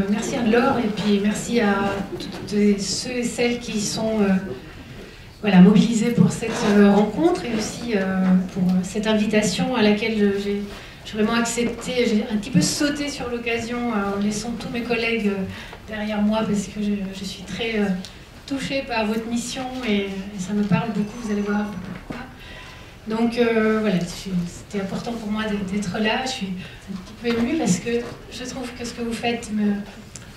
Merci Anne-Laure, et puis merci à toutes ceux et celles qui sont voilà, mobilisés pour cette rencontre, et aussi pour cette invitation à laquelle j'ai vraiment accepté. J'ai un petit peu sauté sur l'occasion en laissant tous mes collègues derrière moi, parce que je suis très touchée par votre mission, et ça me parle beaucoup, vous allez voir. Donc voilà, c'était important pour moi d'être là. Je suis un petit peu émue parce que je trouve que ce que vous faites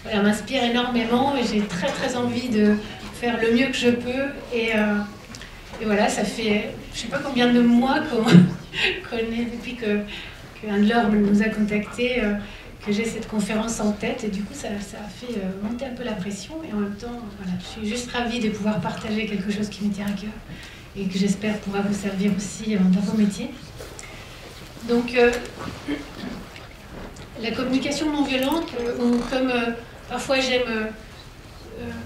m'inspire énormément, et j'ai très envie de faire le mieux que je peux. Et voilà, ça fait je ne sais pas combien de mois qu'on est, depuis que Anne-Laure nous a contactés, que j'ai cette conférence en tête, et du coup ça a fait monter un peu la pression, et en même temps, voilà, je suis juste ravie de pouvoir partager quelque chose qui me tient à cœur, et que j'espère pourra vous servir aussi dans vos métiers. Donc, la communication non violente, ou comme parfois j'aime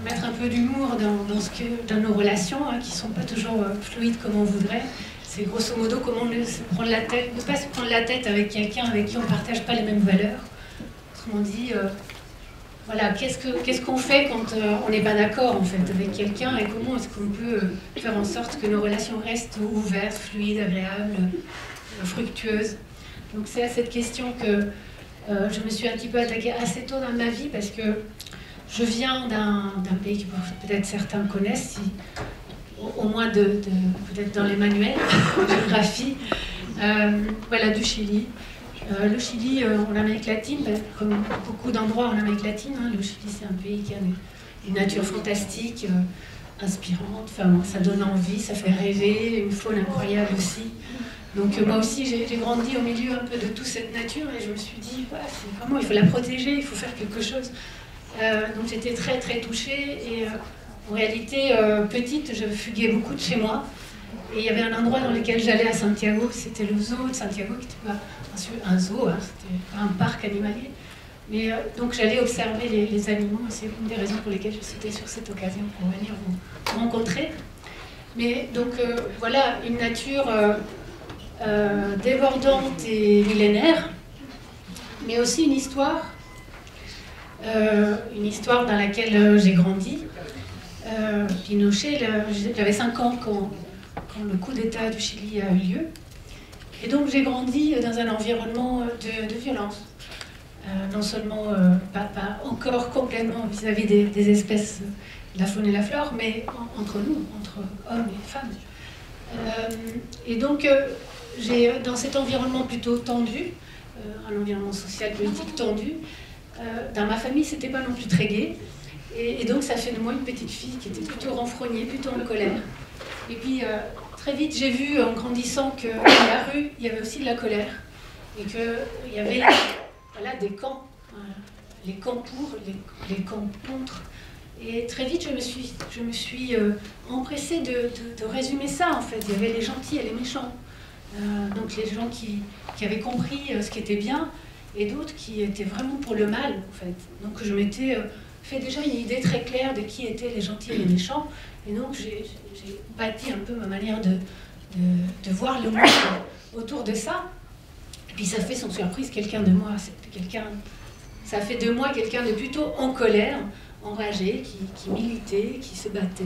mettre un peu d'humour dans nos relations, qui ne sont pas toujours fluides comme on voudrait, c'est grosso modo comment ne pas se prendre la tête avec quelqu'un avec qui on ne partage pas les mêmes valeurs. Autrement dit, voilà, qu'est-ce qu'on fait quand on n'est pas d'accord en fait avec quelqu'un, et comment est-ce qu'on peut faire en sorte que nos relations restent ouvertes, fluides, agréables, fructueuses. Donc c'est à cette question que je me suis un petit peu attaquée assez tôt dans ma vie, parce que je viens d'un pays que peut-être certains connaissent, au moins peut-être dans les manuels de géographie, voilà, du Chili. Le Chili, en Amérique latine, comme beaucoup d'endroits en Amérique latine, le Chili c'est un pays qui a une nature fantastique, inspirante, enfin, ça donne envie, ça fait rêver, une faune incroyable aussi. Donc moi aussi j'ai grandi au milieu un peu de toute cette nature, et je me suis dit, voilà, vraiment il faut la protéger, il faut faire quelque chose. Donc j'étais très touchée, et en réalité, petite, je fuguais beaucoup de chez moi. Et il y avait un endroit dans lequel j'allais à Santiago, c'était le zoo de Santiago, qui n'était pas un zoo, c'était pas un parc animalier. Mais donc j'allais observer les animaux, et c'est une des raisons pour lesquelles j'ai sauté sur cette occasion pour venir vous rencontrer. Mais donc voilà, une nature débordante et millénaire, mais aussi une histoire dans laquelle j'ai grandi. Pinochet, j'avais 5 ans quand le coup d'État du Chili a eu lieu. Et donc j'ai grandi dans un environnement de violence. Non seulement pas encore complètement vis-à-vis des espèces de la faune et la flore, mais entre nous, entre hommes et femmes. Et donc j'ai, dans cet environnement plutôt tendu, un environnement social politique tendu, dans ma famille c'était pas non plus très gai. Et donc ça fait de moi une petite fille qui était plutôt renfrognée, plutôt en colère. Et puis très vite j'ai vu en grandissant que dans la rue il y avait aussi de la colère, et qu'il y avait voilà, des camps, les camps pour, les camps contre. Et très vite je me suis empressée de résumer ça en fait. Il y avait les gentils et les méchants. Donc les gens qui avaient compris ce qui était bien, et d'autres qui étaient vraiment pour le mal en fait. Donc je m'étais fait déjà une idée très claire de qui étaient les gentils et les méchants, et donc j'ai bâti un peu ma manière de voir le monde autour de ça. Et puis ça fait sans surprise quelqu'un de moi, ça fait de moi quelqu'un de plutôt en colère, enragé, qui militait, qui se battait.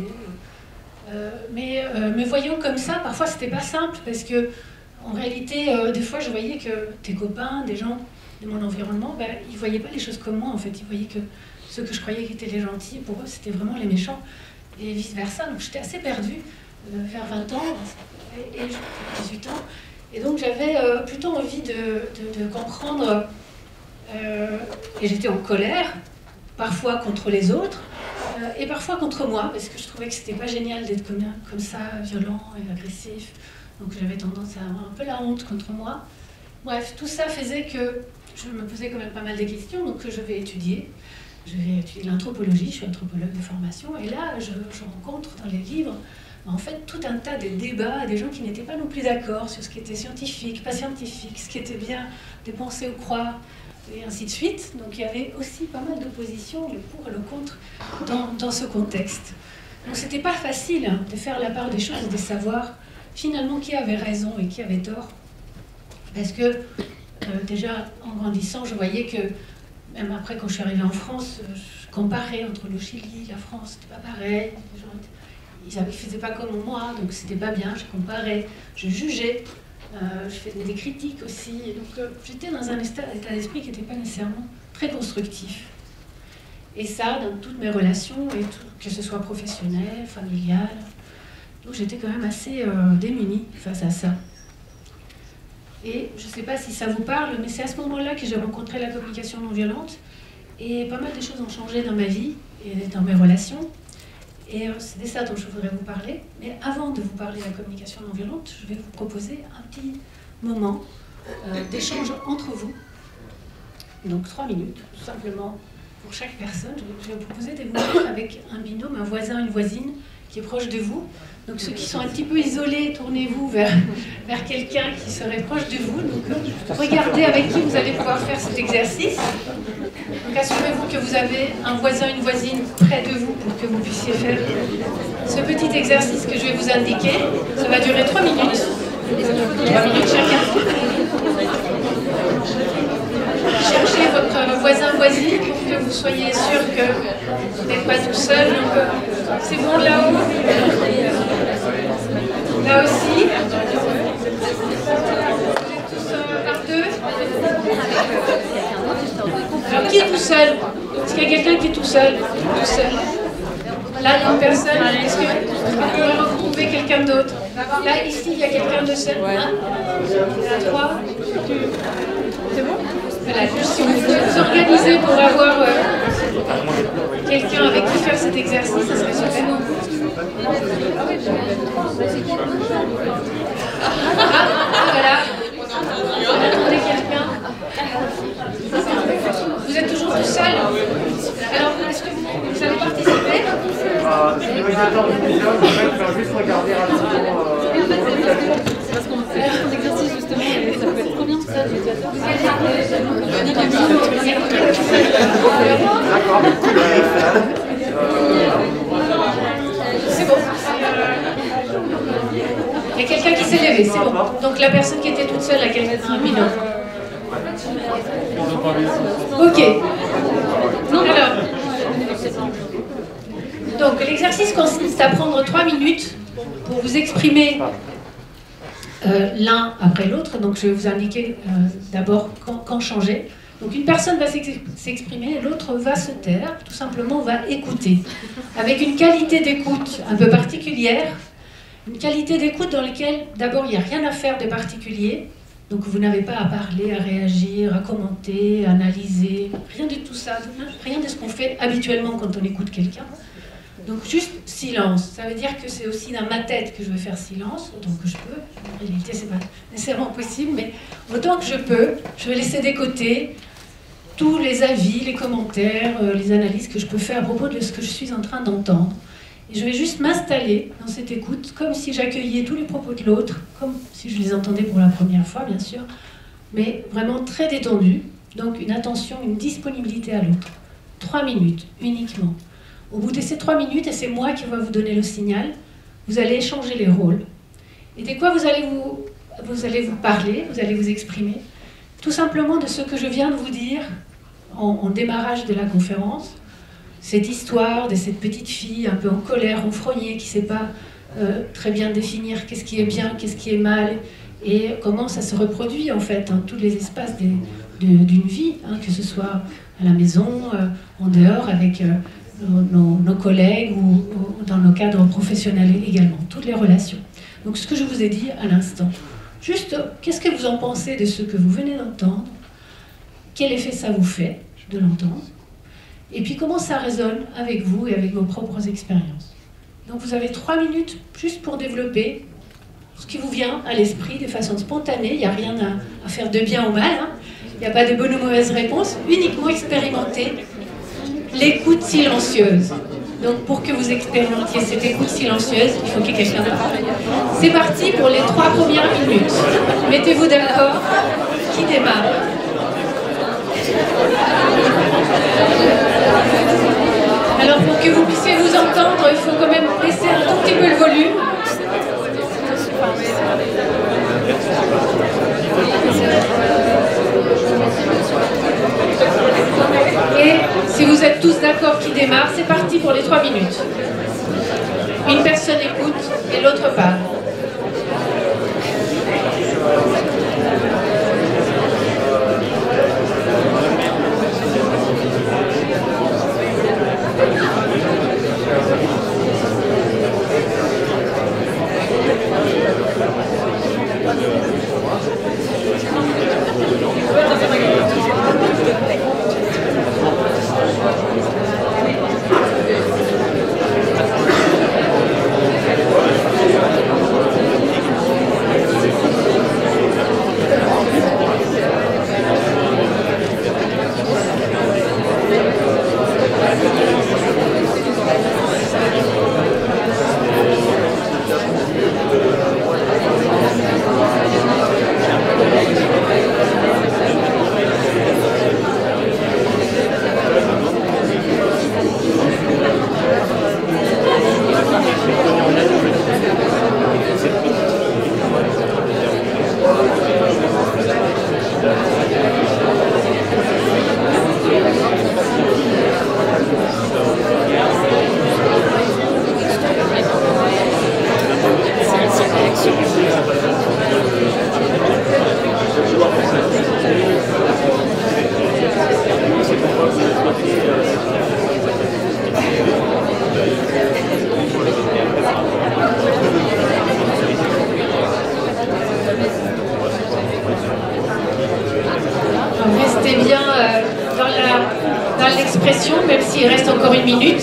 Mais me voyant comme ça, parfois c'était pas simple, parce que en réalité, des fois je voyais que des copains, des gens de mon environnement, ils voyaient pas les choses comme moi en fait, ils voyaient que ceux que je croyais qui étaient les gentils, pour eux c'était vraiment les méchants, et vice versa. Donc j'étais assez perdue vers 20 ans et 18 ans, et donc j'avais plutôt envie de comprendre, et j'étais en colère, parfois contre les autres, et parfois contre moi, parce que je trouvais que c'était pas génial d'être comme ça, violent et agressif. Donc j'avais tendance à avoir un peu la honte contre moi. Bref, tout ça faisait que je me posais quand même pas mal de questions, donc je vais étudier l'anthropologie, je suis anthropologue de formation, et là je rencontre dans les livres en fait tout un tas de débats, des gens qui n'étaient pas non plus d'accord sur ce qui était scientifique, pas scientifique, ce qui était bien de penser ou croire, et ainsi de suite. Donc il y avait aussi pas mal d'opposition, le pour et le contre, dans ce contexte. Donc c'était pas facile de faire la part des choses et de savoir finalement qui avait raison et qui avait tort, parce que déjà en grandissant je voyais que Même après, quand je suis arrivée en France, je comparais entre le Chili, la France, c'était pas pareil. Les gens, ils ne faisaient pas comme moi, donc c'était pas bien. Je comparais, je jugeais, je faisais des critiques aussi. Et donc j'étais dans un état d'esprit qui n'était pas nécessairement très constructif. Et ça, dans toutes mes relations, et que ce soit professionnel, familial. Donc j'étais quand même assez démunie face à ça. Et je ne sais pas si ça vous parle, mais c'est à ce moment-là que j'ai rencontré la communication non violente. Et pas mal de choses ont changé dans ma vie et dans mes relations. Et c'est de ça dont je voudrais vous parler. Mais avant de vous parler de la communication non violente, je vais vous proposer un petit moment d'échange entre vous. Donc 3 minutes, tout simplement, pour chaque personne. Je vais vous proposer de vous mettre avec un binôme, un voisin, une voisine qui est proche de vous. Donc ceux qui sont un petit peu isolés, tournez-vous vers quelqu'un qui serait proche de vous. Donc regardez avec qui vous allez pouvoir faire cet exercice. Donc assurez-vous que vous avez un voisin, une voisine près de vous pour que vous puissiez faire ce petit exercice que je vais vous indiquer. Ça va durer 3 minutes. 3 minutes chacun. Cherchez votre voisin, voisine pour que vous soyez sûr que vous n'êtes pas tout seul. C'est bon là-haut? Là aussi. Par deux. Alors qui est tout seul? Est-ce qu'il y a quelqu'un qui est tout seul? Tout seul. Là, il y a une personne. Est-ce que vous pouvez retrouver quelqu'un d'autre? Là, ici, il y a quelqu'un de seul. 1, 3. C'est bon? Voilà, juste si vous vous organisez pour avoir quelqu'un avec qui faire cet exercice, ça serait super. Voilà. Vous attendez quelqu'un. Vous êtes toujours tout seul. Alors, est-ce que vous allez participer? Si vous êtes en vision, vous pouvez juste regarder rapidement. Parce qu'on fait un exercice justement, et ça peut être trop bien tout ça, l'utilisateur. D'accord. C'est bon. Il y a quelqu'un qui s'est levé, c'est bon. Donc la personne qui était toute seule a un binôme. Ok. Alors. Donc l'exercice consiste à prendre 3 minutes pour vous exprimer l'un après l'autre. Donc je vais vous indiquer d'abord quand changer. Donc une personne va s'exprimer et l'autre va se taire, tout simplement va écouter. Avec une qualité d'écoute un peu particulière, une qualité d'écoute dans laquelle d'abord il n'y a rien à faire de particulier. Donc vous n'avez pas à parler, à réagir, à commenter, à analyser, rien de tout ça, rien de ce qu'on fait habituellement quand on écoute quelqu'un. Donc juste silence, ça veut dire que c'est aussi dans ma tête que je veux faire silence, autant que je peux. En réalité, c'est pas nécessairement possible, mais autant que je peux, je vais laisser de côté tous les avis, les commentaires, les analyses que je peux faire à propos de ce que je suis en train d'entendre. Et je vais juste m'installer dans cette écoute, comme si j'accueillais tous les propos de l'autre, comme si je les entendais pour la première fois, bien sûr, mais vraiment très détendu. Donc une attention, une disponibilité à l'autre. 3 minutes uniquement. Au bout de ces 3 minutes, et c'est moi qui vais vous donner le signal, vous allez échanger les rôles. Et de quoi vous allez vous parler, vous allez vous exprimer, tout simplement de ce que je viens de vous dire en démarrage de la conférence, cette histoire de cette petite fille un peu en colère, renfrognée, qui ne sait pas très bien définir qu'est-ce qui est bien, qu'est-ce qui est mal, et comment ça se reproduit en fait, dans tous les espaces d'une vie, hein, que ce soit à la maison, en dehors, avec nos collègues ou dans nos cadres professionnels également, toutes les relations. Donc ce que je vous ai dit à l'instant, juste qu'est-ce que vous en pensez de ce que vous venez d'entendre, quel effet ça vous fait de l'entendre, et puis comment ça résonne avec vous et avec vos propres expériences. Donc vous avez 3 minutes juste pour développer ce qui vous vient à l'esprit de façon spontanée, il n'y a rien à faire de bien ou mal, hein. Il n'y a pas de bonne ou mauvaise réponse, uniquement expérimenter l'écoute silencieuse. Donc pour que vous expérimentiez cette écoute silencieuse, il faut qu'il y ait quelqu'un de parle. C'est parti pour les 3 premières minutes. Mettez-vous d'accord. Qui démarre? Alors pour que vous puissiez vous entendre, il faut quand même baisser un tout petit peu le volume. tous d'accord qui démarre, c'est parti pour les 3 minutes. Une personne écoute et l'autre parle. Restez bien dans l'expression, même s'il reste encore une minute.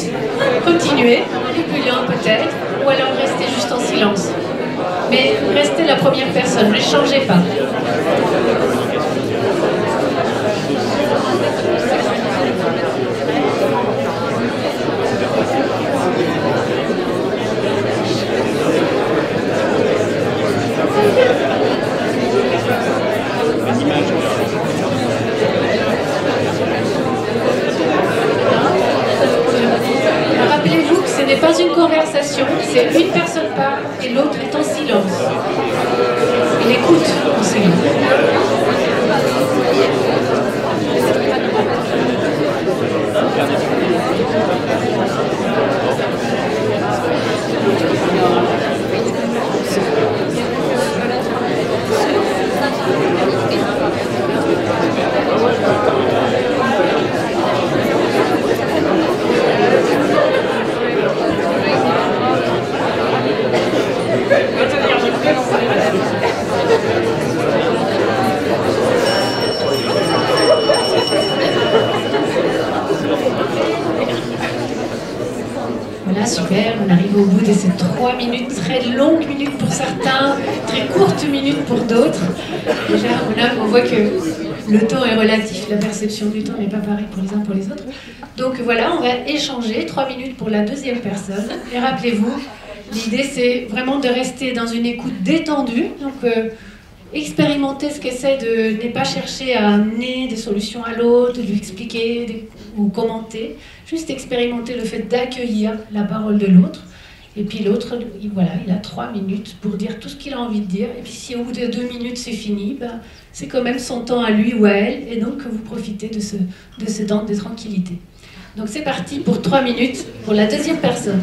Continuez, aller plus loin peut-être, ou alors restez juste en silence. Mais restez la première personne, ne changez pas. Rappelez-vous que ce n'est pas une conversation, c'est une personne parle et l'autre est en silence. Il écoute en silence. Voilà, super, on arrive au bout de ces 3 minutes, très longues minutes pour certains, très courtes minutes pour d'autres. Déjà, on voit que le temps est relatif, la perception du temps n'est pas pareille pour les uns pour les autres. Donc voilà, on va échanger, 3 minutes pour la deuxième personne. Et rappelez-vous, l'idée c'est vraiment de rester dans une écoute détendue. Donc expérimenter ce que c'est de ne pas chercher à amener des solutions à l'autre, de lui expliquer ou commenter. Juste expérimenter le fait d'accueillir la parole de l'autre. Et puis l'autre, voilà, il a 3 minutes pour dire tout ce qu'il a envie de dire. Et puis si au bout de 2 minutes c'est fini, ben, c'est quand même son temps à lui ou à elle. Et donc vous profitez de ce temps de tranquillité. Donc c'est parti pour 3 minutes pour la deuxième personne.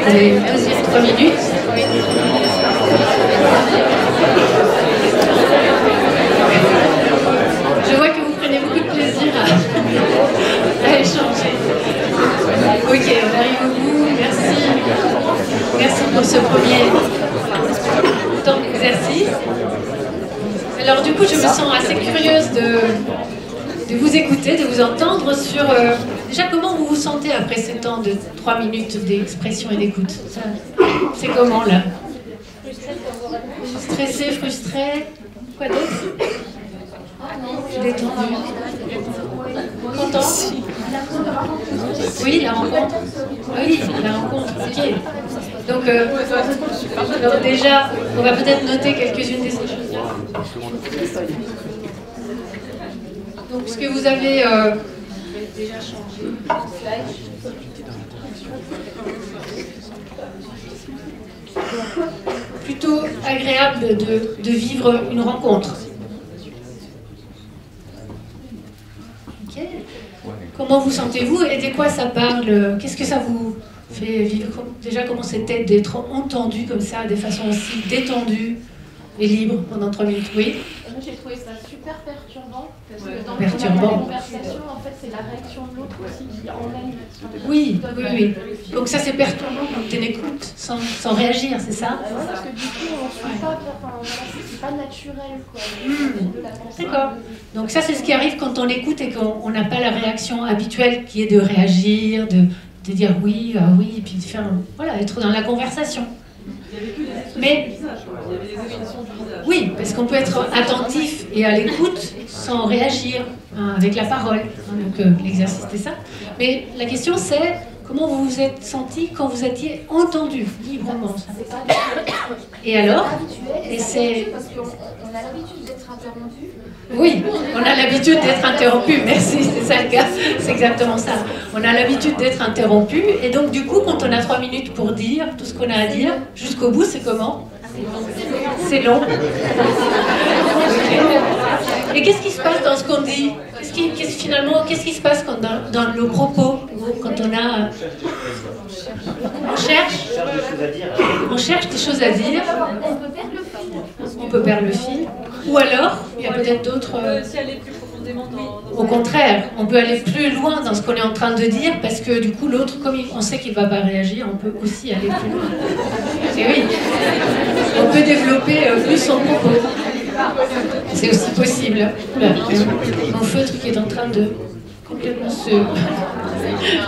Allez, 3 minutes. Je vois que vous prenez beaucoup de plaisir à échanger. Ok, on arrive au bout. Merci. Merci pour ce premier temps d'exercice. Alors du coup, je me sens assez curieuse de vous écouter, de vous entendre sur... déjà, comment vous vous sentez après ces temps de 3 minutes d'expression et d'écoute? C'est comment, là? Stressé, frustré? Quoi d'autre? Détendu? Content? Oui, la rencontre. Oui, la rencontre, ok. Donc déjà, on va peut-être noter quelques-unes de ces choses. Donc, ce que vous avez déjà changé. Plutôt agréable de vivre une rencontre. Ok. Comment vous sentez-vous et de quoi ça parle? Qu'est-ce que ça vous fait vivre? Déjà, comment c'était d'être entendu comme ça, de façon aussi détendue et libre pendant 3 minutes? Oui. Moi, j'ai trouvé ça super perturbant, parce que dans Perturbant. la conversation, en fait, c'est la réaction de l'autre aussi qui emmène. Oui, oui, oui. Donc ça, c'est perturbant quand tu l'écoutes sans réagir, c'est ça? Ouais, parce que du coup, on ne suit pas, enfin, voilà, c'est pas naturel, quoi, de la pensée. D'accord. Donc ça, c'est ce qui arrive quand on écoute et qu'on n'a pas la réaction habituelle qui est de réagir, de dire oui, ah oui, et puis de faire, voilà, être dans la conversation. Mais oui, parce qu'on peut être attentif et à l'écoute sans réagir, hein, avec la parole. Donc l'exercice c'est ça. Mais la question c'est comment vous vous êtes senti quand vous étiez entendu librement. Et alors? Et c'est parce qu'on a l'habitude d'être interrompu. Oui, on a l'habitude d'être interrompu, merci, c'est ça le cas, c'est exactement ça. On a l'habitude d'être interrompu, et donc du coup, quand on a 3 minutes pour dire tout ce qu'on a à dire, jusqu'au bout, c'est comment? C'est long. Et qu'est-ce qui se passe dans ce qu'on dit? Finalement, qu'est-ce qui se passe dans nos propos, quand on a... On cherche des choses à dire. On peut perdre le fil. Ou alors, il y a peut-être d'autres... Au contraire, on peut aller plus loin dans ce qu'on est en train de dire, parce que du coup, l'autre, comme on sait qu'il ne va pas réagir, on peut aussi aller plus loin. Et oui, on peut développer plus son propos. C'est aussi possible. Mon feutre qui est en train de complètement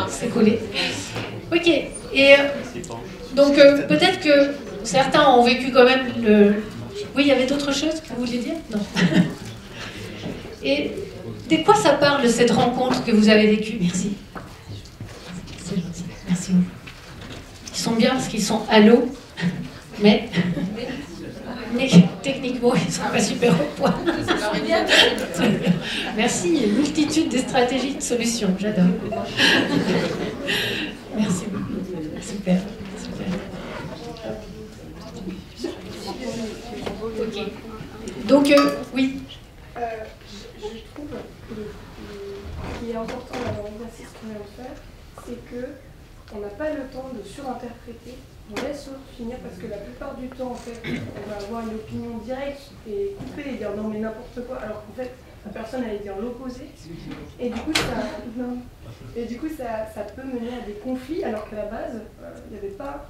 s'écoller. Ok, et donc peut-être que certains ont vécu quand même le... Oui, il y avait d'autres choses que vous vouliez dire? Non. Et de quoi ça parle, cette rencontre que vous avez vécue? Merci. C'est gentil, merci beaucoup. Ils sont bien parce qu'ils sont à l'eau, mais techniquement, ils ne sont pas super au point. Merci, il y a une multitude de stratégies de solutions, j'adore. Merci beaucoup, super, super. Ok. Donc, oui. Je trouve que ce qui est important dans l'exercice qu'on vient de faire, c'est qu'on n'a pas le temps de surinterpréter on laisse l'autre finir parce que la plupart du temps, en fait, on va avoir une opinion directe et couper et dire non mais n'importe quoi, alors qu'en fait, la personne allait dire l'opposé. Et du coup, ça peut mener à des conflits, alors qu'à la base, il n'y avait pas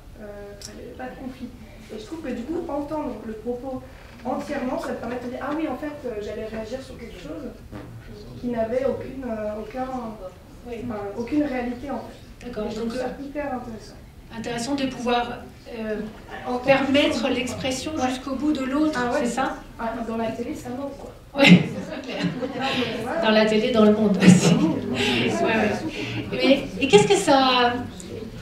de conflit. Et je trouve que du coup, entendre le propos entièrement, ça te permet de te dire ah oui, en fait, j'allais réagir sur quelque chose qui n'avait aucune réalité en fait. D'accord. Donc c'est hyper intéressant. Intéressant de pouvoir permettre l'expression jusqu'au bout de l'autre, Ah ouais. c'est ça? Dans la télé, ça manque quoi. Oui, c'est clair. Dans la télé, dans le monde aussi. Et qu'est-ce que ça...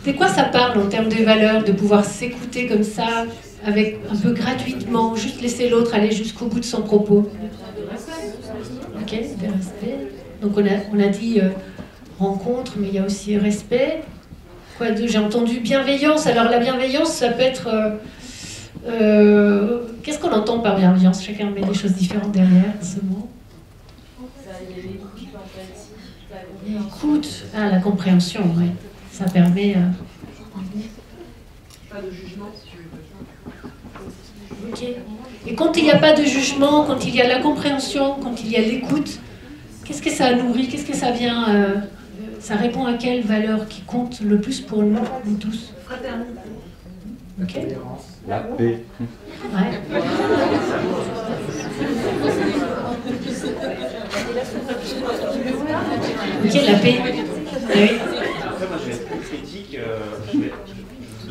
De quoi ça parle en termes de valeurs, de pouvoir s'écouter comme ça, avec un peu gratuitement, juste laisser l'autre aller jusqu'au bout de son propos? Ok, de respect. Donc on a dit rencontre, mais il y a aussi respect. J'ai entendu bienveillance. Alors la bienveillance, ça peut être... qu'est-ce qu'on entend par bienveillance? Chacun met des choses différentes derrière ce mot. L'écoute, la compréhension, oui. Ça permet... Pas de jugement. Ok. Et quand il n'y a pas de jugement, quand il y a la compréhension, quand il y a l'écoute, qu'est-ce que ça nourrit? Qu'est-ce que ça vient... ça répond à quelle valeur qui compte le plus pour nous tous? Fraternité. Ok. La paix. Ouais. Ok, la paix. Oui. Après, moi, je vais être plus critique. Je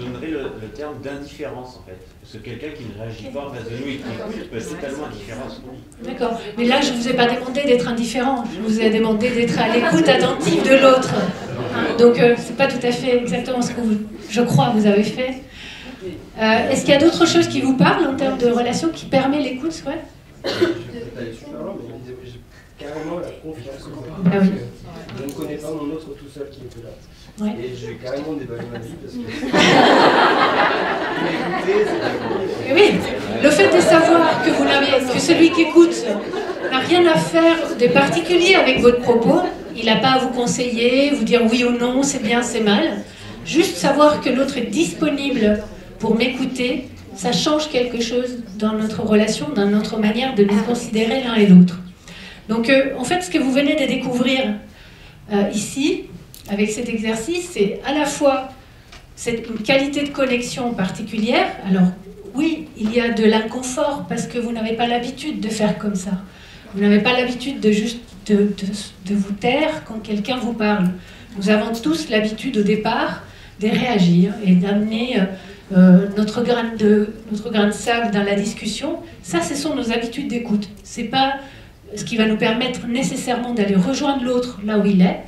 donnerai le terme d'indifférence, en fait. Parce que quelqu'un qui ne réagit pas en face de nous et qui écoute peut être totalement indifférent à ce qu'on dit. D'accord. Mais là, je ne vous ai pas demandé d'être indifférent. Je vous ai demandé d'être à l'écoute attentive de l'autre. Donc, c'est pas tout à fait exactement ce que je crois vous avez fait. Est-ce qu'il y a d'autres choses qui vous parlent en termes de relation qui permet l'écoute? Ouais. Carrément la confiance. Ah oui. Je ne connais pas mon autre tout seul qui était là. Ouais. Et j'ai carrément dévalué ma vie parce que. Oui, le fait de savoir que celui qui écoute n'a rien à faire de particulier avec votre propos, il n'a pas à vous conseiller, vous dire oui ou non, c'est bien, c'est mal. Juste savoir que l'autre est disponible pour m'écouter, ça change quelque chose dans notre relation, dans notre manière de nous considérer l'un et l'autre. Donc, en fait, ce que vous venez de découvrir ici, avec cet exercice, c'est à la fois une qualité de connexion particulière. Alors, oui, il y a de l'inconfort parce que vous n'avez pas l'habitude de faire comme ça. Vous n'avez pas l'habitude de juste de vous taire quand quelqu'un vous parle. Nous avons tous l'habitude au départ de réagir et d'amener notre grain de sable dans la discussion. Ça, ce sont nos habitudes d'écoute. C'est pas ce qui va nous permettre nécessairement d'aller rejoindre l'autre là où il est,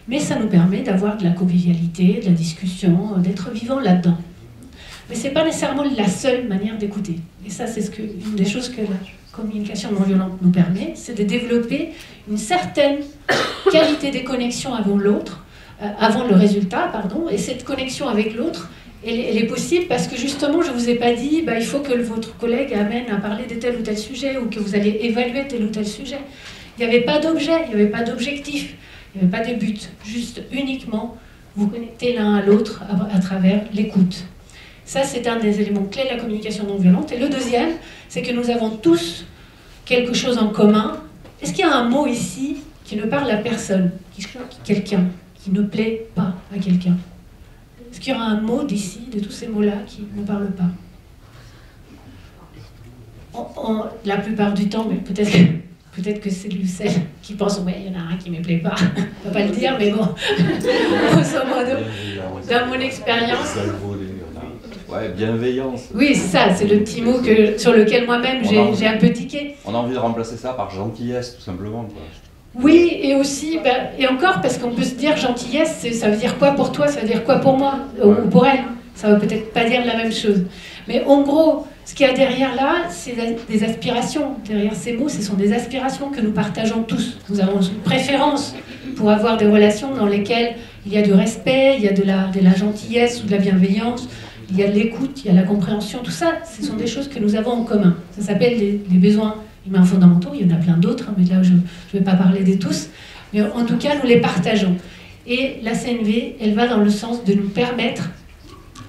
mais ça nous permet d'avoir de la convivialité, de la discussion, d'être vivant là-dedans. Mais ce n'est pas nécessairement la seule manière d'écouter. Et ça, c'est une des choses que la communication non violente nous permet, c'est de développer une certaine qualité de connexion avant l'autre, avant le résultat, pardon, et cette connexion avec l'autre, elle est possible parce que justement, je ne vous ai pas dit, il faut que votre collègue amène à parler de tel ou tel sujet ou que vous allez évaluer tel ou tel sujet. Il n'y avait pas d'objet, il n'y avait pas d'objectif, il n'y avait pas de but, juste uniquement vous connecter l'un à l'autre à travers l'écoute. Ça, c'est un des éléments clés de la communication non violente. Et le deuxième, c'est que nous avons tous quelque chose en commun. Est-ce qu'il y a un mot ici qui ne parle à personne, quelqu'un, qui ne plaît pas à quelqu'un? Est-ce qu'il y aura un mot d'ici, de tous ces mots-là, qui ne parlent pas? La plupart du temps, mais peut-être que c'est lui ou celle qui pense, ouais, il y en a un qui ne me plaît pas. On ne va pas le dire, mais bon, grosso modo, dans mon expérience. Ouais, bienveillance. Oui, c'est ça, c'est le petit mot sur lequel moi-même j'ai un peu tiqué. On a envie de remplacer ça par gentillesse, tout simplement, quoi. Oui, et aussi, et encore, parce qu'on peut se dire gentillesse, ça veut dire quoi pour toi, ça veut dire quoi pour moi, ou pour elle. Ça ne veut peut-être pas dire la même chose. Mais en gros, ce qu'il y a derrière là, c'est des aspirations. Derrière ces mots, ce sont des aspirations que nous partageons tous. Nous avons une préférence pour avoir des relations dans lesquelles il y a du respect, il y a de la gentillesse ou de la bienveillance, il y a de l'écoute, il y a la compréhension. Tout ça, ce sont des choses que nous avons en commun. Ça s'appelle les besoins humains fondamentaux. Il y en a plein d'autres, mais là, je ne vais pas parler de tous. Mais en tout cas, nous les partageons. Et la CNV, elle va dans le sens de nous permettre,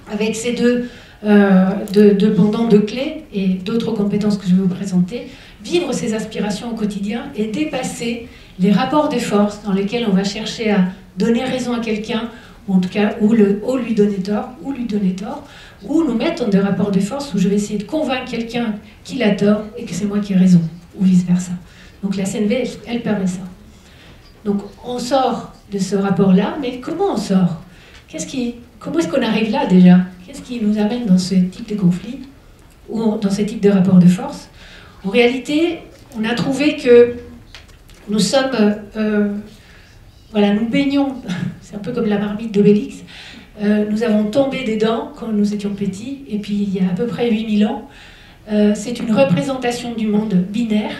avec ces deux pendant de clés et d'autres compétences que je vais vous présenter, vivre ses aspirations au quotidien et dépasser les rapports de force dans lesquels on va chercher à donner raison à quelqu'un, ou en tout cas, ou lui donner tort, ou nous mettre dans des rapports de force où je vais essayer de convaincre quelqu'un qu'il a tort et que c'est moi qui ai raison, ou vice-versa. Donc la CNV, elle permet ça. Donc on sort de ce rapport-là, mais comment on sort? Comment est-ce qu'on arrive là déjà? Qu'est-ce qui nous amène dans ce type de conflit ou dans ce type de rapport de force? En réalité, on a trouvé que nous sommes, nous baignons, c'est un peu comme la marmite d'Obélix, nous avons tombé des dents quand nous étions petits, et puis il y a à peu près 8000 ans, c'est une représentation du monde binaire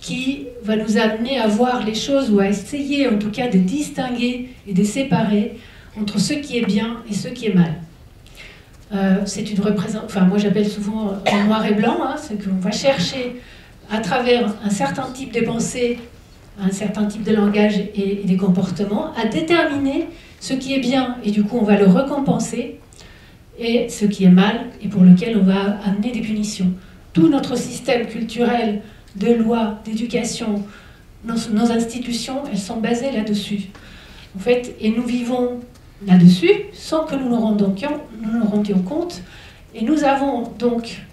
qui va nous amener à voir les choses, ou à essayer en tout cas de distinguer et de séparer entre ce qui est bien et ce qui est mal. C'est une représentation, moi j'appelle souvent en noir et blanc, c'est qu'on va chercher à travers un certain type de pensée, un certain type de langage et des comportements, à déterminer ce qui est bien, et du coup on va le récompenser, et ce qui est mal, et pour lequel on va amener des punitions. Tout notre système culturel de loi, d'éducation, nos institutions, elles sont basées là-dessus. En fait, et nous vivons là-dessus sans que nous nous rendions compte. Et nous avons donc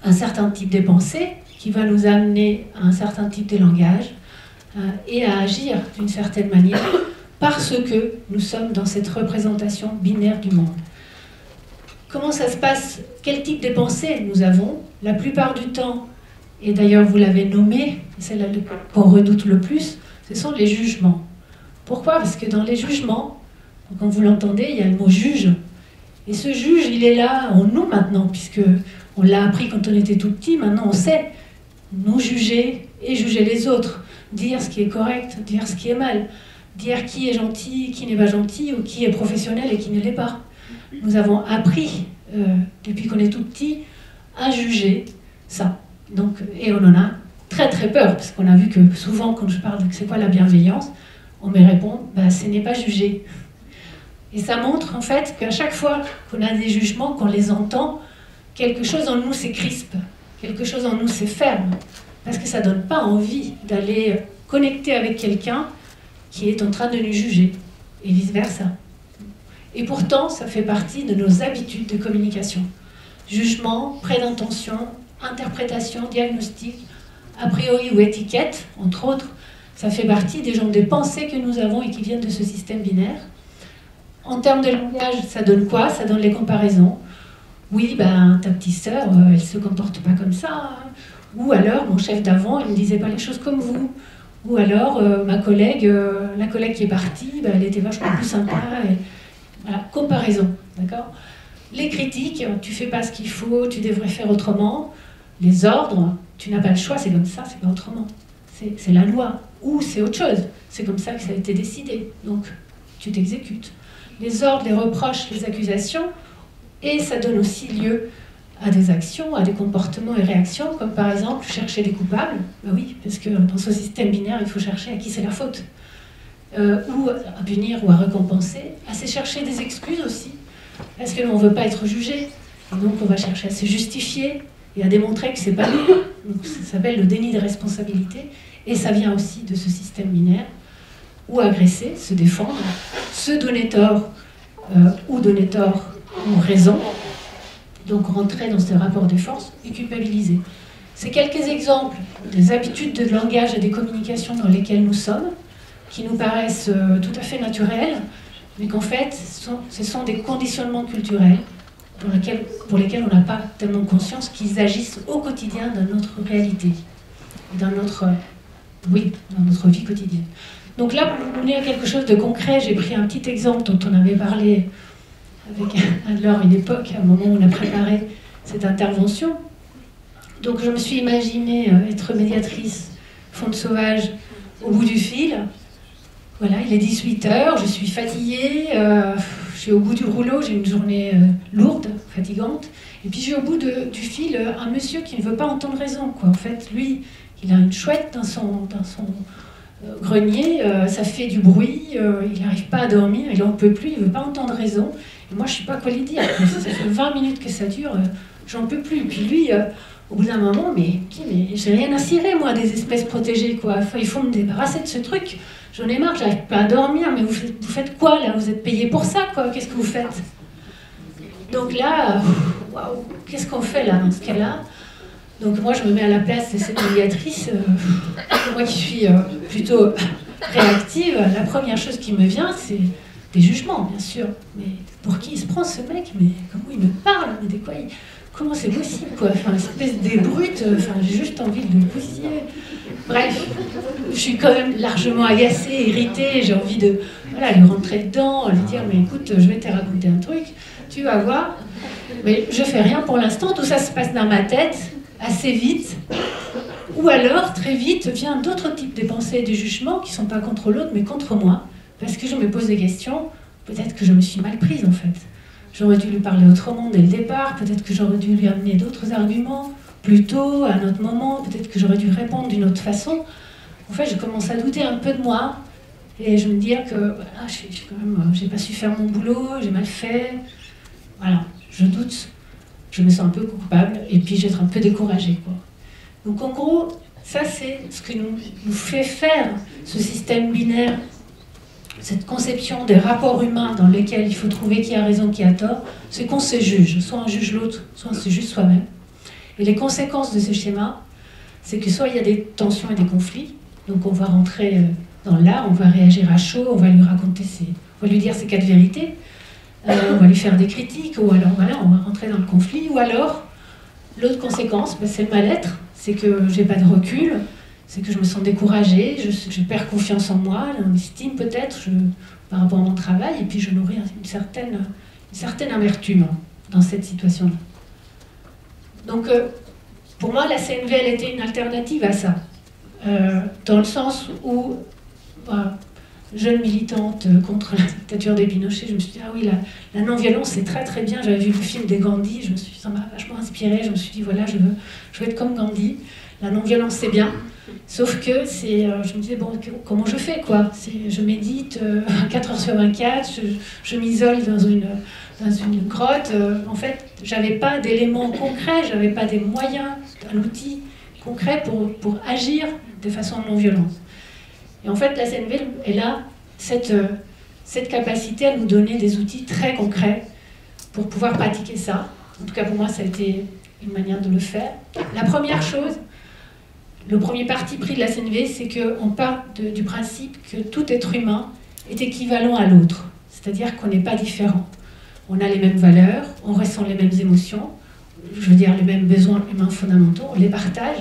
un certain type de pensée qui va nous amener à un certain type de langage et à agir d'une certaine manière parce que nous sommes dans cette représentation binaire du monde. Comment ça se passe? Quel type de pensée nous avons? La plupart du temps, et d'ailleurs vous l'avez nommé, celle qu'on redoute le plus, ce sont les jugements. Pourquoi? Parce que dans les jugements, quand vous l'entendez, il y a le mot juge. Et ce juge, il est là en nous maintenant, puisque on l'a appris quand on était tout petit, maintenant on sait nous juger et juger les autres, dire ce qui est correct, dire ce qui est mal, dire qui est gentil, qui n'est pas gentil, ou qui est professionnel et qui ne l'est pas. Nous avons appris, depuis qu'on est tout petit, à juger ça. Donc, et on en a très très peur, parce qu'on a vu que souvent quand je parle de c'est quoi la bienveillance, on me répond, ce n'est pas juger. Et ça montre en fait qu'à chaque fois qu'on a des jugements, qu'on les entend, quelque chose en nous c'est crispe, quelque chose en nous c'est ferme, parce que ça ne donne pas envie d'aller connecter avec quelqu'un qui est en train de nous juger, et vice-versa. Et pourtant, ça fait partie de nos habitudes de communication. Jugement, prêt d'intention, interprétation, diagnostic, a priori ou étiquette, entre autres, ça fait partie des pensées que nous avons et qui viennent de ce système binaire. En termes de langage, ça donne quoi? Ça donne les comparaisons. Oui, ta petite sœur, elle se comporte pas comme ça. Hein. Ou alors, mon chef d'avant, il ne disait pas les choses comme vous. Ou alors, ma collègue, la collègue qui est partie, elle était vachement plus sympa. Et... Voilà, comparaison, d'accord? Les critiques, tu fais pas ce qu'il faut, tu devrais faire autrement. Les ordres, tu n'as pas le choix, c'est comme ça, c'est pas autrement. C'est la loi. Ou c'est autre chose. C'est comme ça que ça a été décidé. Donc, tu t'exécutes. Les ordres, les reproches, les accusations, et ça donne aussi lieu à des actions, à des comportements et réactions, comme par exemple chercher des coupables. Oui, parce que dans ce système binaire, il faut chercher à qui c'est la faute. Ou à punir ou à récompenser, à se chercher des excuses aussi, parce que l'on ne veut pas être jugé, et donc on va chercher à se justifier et à démontrer que c'est pas nous. Donc ça s'appelle le déni de responsabilité, et ça vient aussi de ce système binaire, ou agresser, se défendre, se donner tort, ou donner tort, ou raison, donc rentrer dans ce rapport de force et culpabiliser. C'est quelques exemples des habitudes de langage et des communications dans lesquelles nous sommes, qui nous paraissent tout à fait naturels, mais qu'en fait, ce sont des conditionnements culturels pour lesquels on n'a pas tellement conscience qu'ils agissent au quotidien dans notre réalité, dans notre vie quotidienne. Donc là, pour vous donner quelque chose de concret, j'ai pris un petit exemple dont on avait parlé avec Anne-Laure à une époque, à un moment où on a préparé cette intervention. Donc je me suis imaginée être médiatrice Faune Sauvage au bout du fil. Voilà, il est 18h, je suis fatiguée, je suis au bout du rouleau, j'ai une journée lourde, fatigante. Et puis j'ai au bout du fil un monsieur qui ne veut pas entendre raison, quoi. En fait, lui, il a une chouette dans son grenier, ça fait du bruit, il n'arrive pas à dormir, il n'en peut plus, il ne veut pas entendre raison. Moi, je ne sais pas quoi lui dire. Ça fait 20 minutes que ça dure, j'en peux plus. Puis lui, au bout d'un moment, mais j'ai rien à cirer, moi, des espèces protégées, quoi. Enfin, il faut me débarrasser de ce truc. J'en ai marre, j'arrive pas à dormir. Mais vous faites quoi, là? Vous êtes payé pour ça, quoi. Qu'est-ce que vous faites? Donc là, waouh, qu'est-ce qu'on fait, là, dans ce cas-là? Donc moi, je me mets à la place de cette médiatrice. Moi qui suis plutôt réactive, la première chose qui me vient, c'est des jugements, bien sûr. Mais pour qui il se prend, ce mec? Mais comment il me parle? Mais de quoi comment c'est possible, quoi? Enfin, une espèce de brute, enfin, j'ai juste envie de le bousiller. Bref, je suis quand même largement agacée, irritée, j'ai envie de lui rentrer dedans, lui dire, mais écoute, je vais te raconter un truc, tu vas voir. Mais je fais rien pour l'instant, tout ça se passe dans ma tête, assez vite. Ou alors, très vite, vient d'autres types de pensées et de jugements qui ne sont pas contre l'autre, mais contre moi. Parce que je me pose des questions, peut-être que je me suis mal prise, en fait. J'aurais dû lui parler autrement dès le départ, peut-être que j'aurais dû lui amener d'autres arguments, plus tôt, à un autre moment, peut-être que j'aurais dû répondre d'une autre façon. En fait, je commence à douter un peu de moi, et je me dis que voilà, j'ai pas su faire mon boulot, j'ai mal fait. Voilà, je doute, je me sens un peu coupable, et puis je vais être un peu découragée, quoi. Donc en gros, ça c'est ce que nous fait faire ce système binaire, cette conception des rapports humains dans lesquels il faut trouver qui a raison, qui a tort, c'est qu'on se juge, soit on juge l'autre, soit on se juge soi-même. Et les conséquences de ce schéma, c'est que soit il y a des tensions et des conflits, donc on va rentrer dans l'art, on va réagir à chaud, on va lui raconter on va lui dire ses 4 vérités, on va lui faire des critiques, ou alors voilà, on va rentrer dans le conflit, ou alors l'autre conséquence, c'est le mal-être, c'est que j'ai pas de recul, c'est que je me sens découragée, je perds confiance en moi, l'estime peut-être, par rapport à mon travail, et puis je nourris une certaine amertume dans cette situation-là. Donc, pour moi, la CNV, elle était une alternative à ça, dans le sens où, jeune militante contre la dictature des Pinochet, je me suis dit, ah oui, la non-violence, c'est très très bien. J'avais vu le film des Gandhi, ça m'a vachement inspirée, je me suis dit, voilà, je veux être comme Gandhi. La non-violence, c'est bien. Sauf que je me disais, bon, comment je fais, quoi? Je médite 4 heures sur 24, je m'isole dans une grotte. En fait, j'avais pas d'éléments concrets, j'avais pas des moyens, un outil concret pour agir de façon non violente. Et en fait, la CNV, elle a cette capacité à nous donner des outils très concrets pour pouvoir pratiquer ça. En tout cas, pour moi, ça a été une manière de le faire. La première chose, le premier parti pris de la CNV, c'est qu'on part du principe que tout être humain est équivalent à l'autre. C'est-à-dire qu'on n'est pas différent. On a les mêmes valeurs, on ressent les mêmes émotions, je veux dire les mêmes besoins humains fondamentaux, on les partage.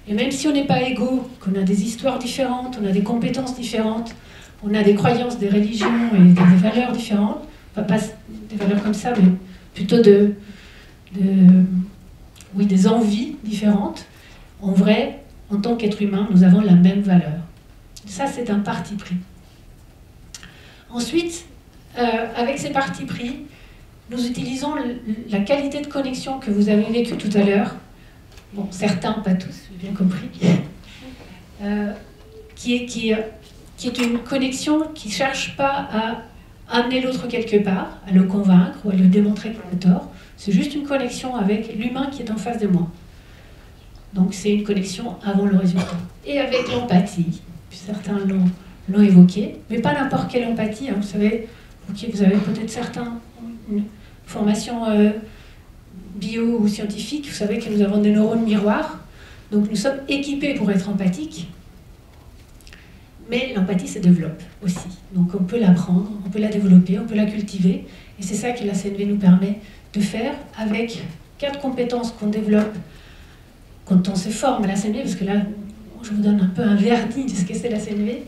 Et même si on n'est pas égaux, qu'on a des histoires différentes, on a des compétences différentes, on a des croyances, des religions et des valeurs différentes, enfin pas des valeurs comme ça, mais plutôt des envies différentes, en vrai, en tant qu'être humain, nous avons la même valeur. Ça, c'est un parti pris. Ensuite, avec ces partis pris, nous utilisons la qualité de connexion que vous avez vécue tout à l'heure. Bon, certains, pas tous, j'ai bien compris, qui est une connexion qui ne cherche pas à amener l'autre quelque part, à le convaincre ou à lui démontrer qu'il a tort. C'est juste une connexion avec l'humain qui est en face de moi. Donc c'est une connexion avant le résultat. Et avec l'empathie, certains l'ont évoqué, mais pas n'importe quelle empathie. Hein. Vous savez, vous avez peut-être certains, une formation bio ou scientifique, vous savez que nous avons des neurones miroirs, donc nous sommes équipés pour être empathiques, mais l'empathie se développe aussi. Donc on peut l'apprendre, on peut la développer, on peut la cultiver, et c'est ça que la CNV nous permet de faire avec 4 compétences qu'on développe quand on se forme à la CNV, parce que là, je vous donne un peu un vernis de ce que c'est la CNV,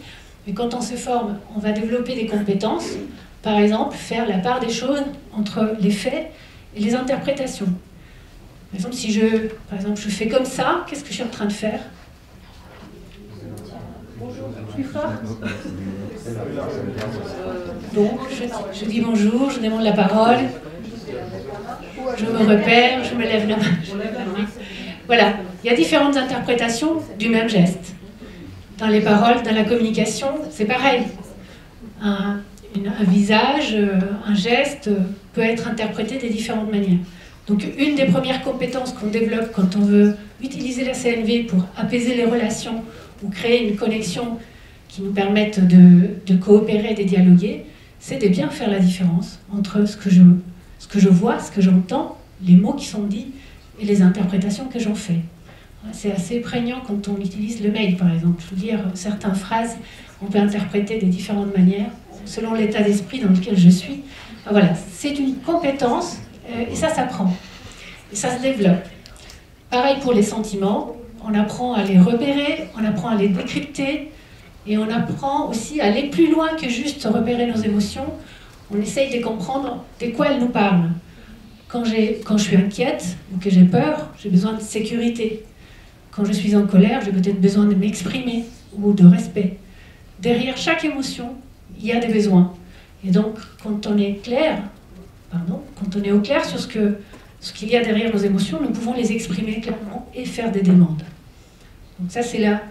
mais quand on se forme, on va développer des compétences, par exemple, faire la part des choses entre les faits et les interprétations. Par exemple, si je fais comme ça, qu'est-ce que je suis en train de faire? Bonjour, plus fort. Donc, je dis bonjour, je demande la parole, je me repère, je me lève la main. Voilà, il y a différentes interprétations du même geste. Dans les paroles, dans la communication, c'est pareil. Un visage, un geste peut être interprété de différentes manières. Donc une des premières compétences qu'on développe quand on veut utiliser la CNV pour apaiser les relations ou créer une connexion qui nous permette de coopérer et de dialoguer, c'est de bien faire la différence entre ce que je vois, ce que j'entends, les mots qui sont dits et les interprétations que j'en fais. C'est assez prégnant quand on utilise le mail, par exemple. Je veux dire, certaines phrases, on peut interpréter de différentes manières, selon l'état d'esprit dans lequel je suis. Voilà, c'est une compétence, et ça s'apprend. Et ça se développe. Pareil pour les sentiments, on apprend à les repérer, on apprend à les décrypter, et on apprend aussi à aller plus loin que juste repérer nos émotions. On essaye de comprendre de quoi elles nous parlent. Quand je suis inquiète ou que j'ai peur, j'ai besoin de sécurité. Quand je suis en colère, j'ai peut-être besoin de m'exprimer ou de respect. Derrière chaque émotion, il y a des besoins. Et donc, quand on est au clair sur ce qu'il y a derrière nos émotions, nous pouvons les exprimer clairement et faire des demandes. Donc ça, c'est la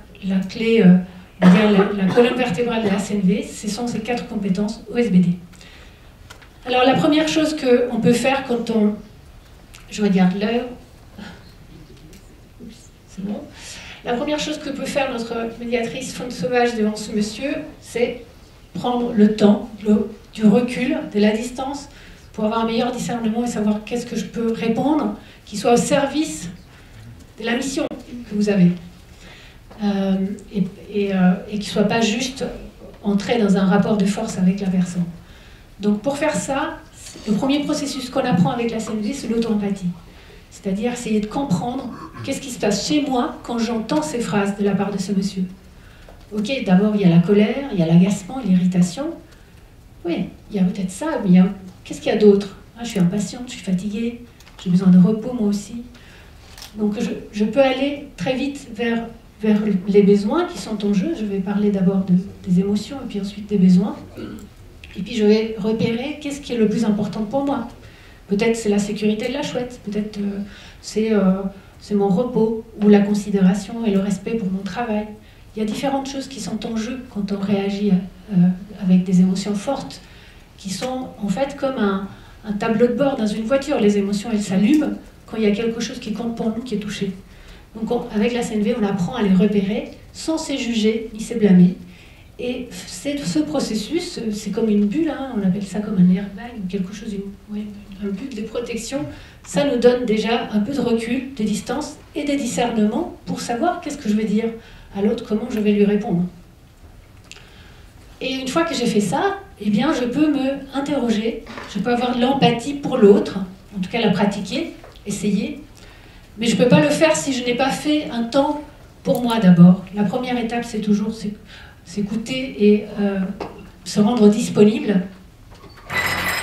clé, la colonne vertébrale de la CNV. Ce sont ces 4 compétences OSBD. Alors, la première chose qu'on peut faire quand on... Je regarde l'heure. C'est bon. La première chose que peut faire notre médiatrice Faune Sauvage devant ce monsieur, c'est prendre le temps, du recul, de la distance, pour avoir un meilleur discernement et savoir qu'est-ce que je peux répondre, qui soit au service de la mission que vous avez. Et qui ne soit pas juste entrer dans un rapport de force avec la personne. Donc pour faire ça, le premier processus qu'on apprend avec la CNV, c'est l'auto-empathie. C'est-à-dire essayer de comprendre qu'est-ce qui se passe chez moi quand j'entends ces phrases de la part de ce monsieur. Ok, d'abord il y a la colère, il y a l'agacement, l'irritation. Oui, il y a peut-être ça, mais qu'est-ce qu'il y a d'autre? Je suis impatiente, je suis fatiguée, j'ai besoin de repos moi aussi. Donc je peux aller très vite vers les besoins qui sont en jeu. Je vais parler d'abord des émotions et puis ensuite des besoins. Et puis je vais repérer qu'est-ce qui est le plus important pour moi. Peut-être c'est la sécurité de la chouette, peut-être c'est mon repos, ou la considération et le respect pour mon travail. Il y a différentes choses qui sont en jeu quand on réagit avec des émotions fortes, qui sont en fait comme un tableau de bord dans une voiture. Les émotions, elles s'allument quand il y a quelque chose qui compte pour nous, qui est touché. Donc avec la CNV, on apprend à les repérer sans se juger ni se blâmer. Et ce processus, c'est comme une bulle, on appelle ça comme un airbag, quelque chose, un bulle de protection. Ça nous donne déjà un peu de recul, de distance et de discernement pour savoir qu'est-ce que je vais dire à l'autre, comment je vais lui répondre. Et une fois que j'ai fait ça, eh bien, je peux me interroger, je peux avoir de l'empathie pour l'autre, en tout cas la pratiquer, essayer. Mais je ne peux pas le faire si je n'ai pas fait un temps pour moi d'abord. La première étape, c'est toujours s'écouter et se rendre disponible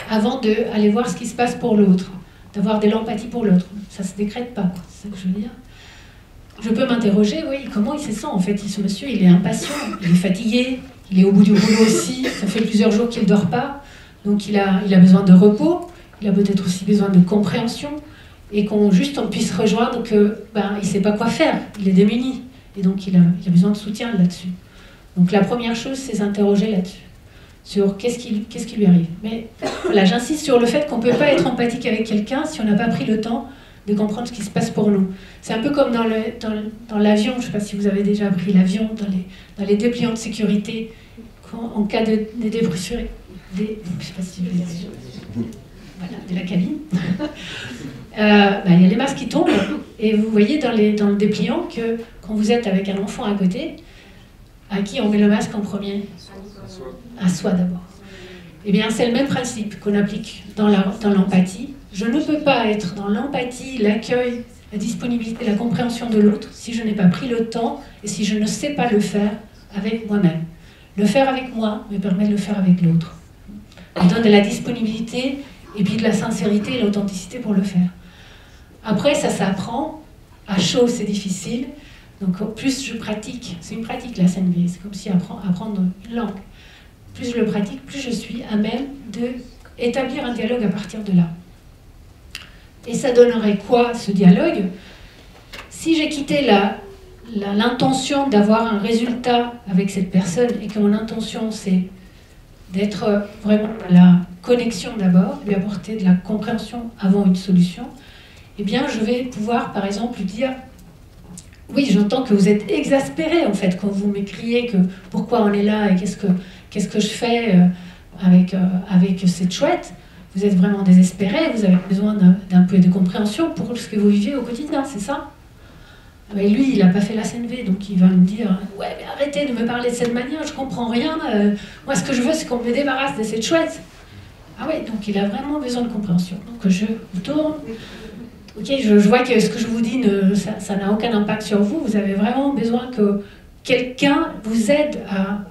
avant d'aller voir ce qui se passe pour l'autre, d'avoir de l'empathie pour l'autre. Ça ne se décrète pas, c'est ça que je veux dire. Je peux m'interroger, oui, comment il se sent en fait. Ce monsieur, il est impatient, il est fatigué, il est au bout du boulot aussi, ça fait plusieurs jours qu'il ne dort pas, donc il a besoin de repos, il a peut-être aussi besoin de compréhension, et qu'on puisse rejoindre que il ne sait pas quoi faire, il est démuni, et donc il a besoin de soutien là-dessus. Donc la première chose, c'est s'interroger là-dessus, sur qu'est-ce qui lui arrive. Mais voilà, j'insiste sur le fait qu'on ne peut pas être empathique avec quelqu'un si on n'a pas pris le temps de comprendre ce qui se passe pour nous. C'est un peu comme dans l'avion, je ne sais pas si vous avez déjà pris l'avion, dans les dépliants de sécurité, en cas de dépressurisation, je ne sais pas si voilà, de la cabine. Il y a les masques qui tombent, et vous voyez dans le dépliant que quand vous êtes avec un enfant à côté, à qui on met le masque en premier? À soi d'abord. Eh bien, c'est le même principe qu'on applique dans l'empathie. Je ne peux pas être dans l'empathie, l'accueil, la disponibilité, la compréhension de l'autre si je n'ai pas pris le temps et si je ne sais pas le faire avec moi-même. Le faire avec moi me permet de le faire avec l'autre. On donne de la disponibilité et puis de la sincérité et l'authenticité pour le faire. Après, ça s'apprend. À chaud, c'est difficile. Donc, plus je pratique, c'est une pratique la CNV, c'est comme si apprendre une langue. Plus je le pratique, plus je suis à même d'établir un dialogue à partir de là. Et ça donnerait quoi, ce dialogue? Si j'ai quitté l'intention d'avoir un résultat avec cette personne et que mon intention, c'est d'être vraiment connexion d'abord, lui apporter de la compréhension avant une solution, eh bien, je vais pouvoir, par exemple, lui dire « Oui, j'entends que vous êtes exaspéré, en fait, quand vous m'écriez que pourquoi on est là et qu'est-ce que je fais avec cette chouette. Vous êtes vraiment désespéré, vous avez besoin d'un peu de compréhension pour ce que vous vivez au quotidien, c'est ça ?» Et lui, il n'a pas fait la CNV, donc il va me dire « Ouais, mais arrêtez de me parler de cette manière, je comprends rien. Moi, ce que je veux, c'est qu'on me débarrasse de cette chouette. » Ah ouais, donc il a vraiment besoin de compréhension. Donc je vous tourne. Ok, je vois que ce que je vous dis, ça n'a aucun impact sur vous. Vous avez vraiment besoin que quelqu'un vous aide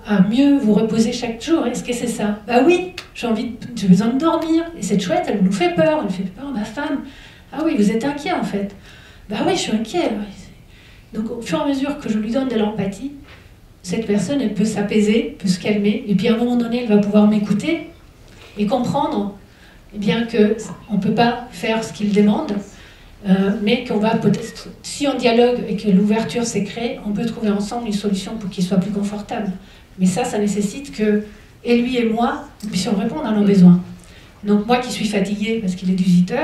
à mieux vous reposer chaque jour. Est-ce que c'est ça? Bah oui, j'ai besoin de dormir. Et cette chouette, elle nous fait peur. Elle fait peur à ma femme. Ah oui, vous êtes inquiet en fait. Bah oui, je suis inquiet. Donc au fur et à mesure que je lui donne de l'empathie, cette personne, elle peut s'apaiser, peut se calmer. Et puis à un moment donné, elle va pouvoir m'écouter et comprendre eh bien qu'on ne peut pas faire ce qu'il demande, mais qu'on va peut-être, si on dialogue et que l'ouverture s'est créée, on peut trouver ensemble une solution pour qu'il soit plus confortable. Mais ça nécessite que, et lui et moi, nous puissions répondre à nos besoins. Donc moi qui suis fatiguée parce qu'il est 18h,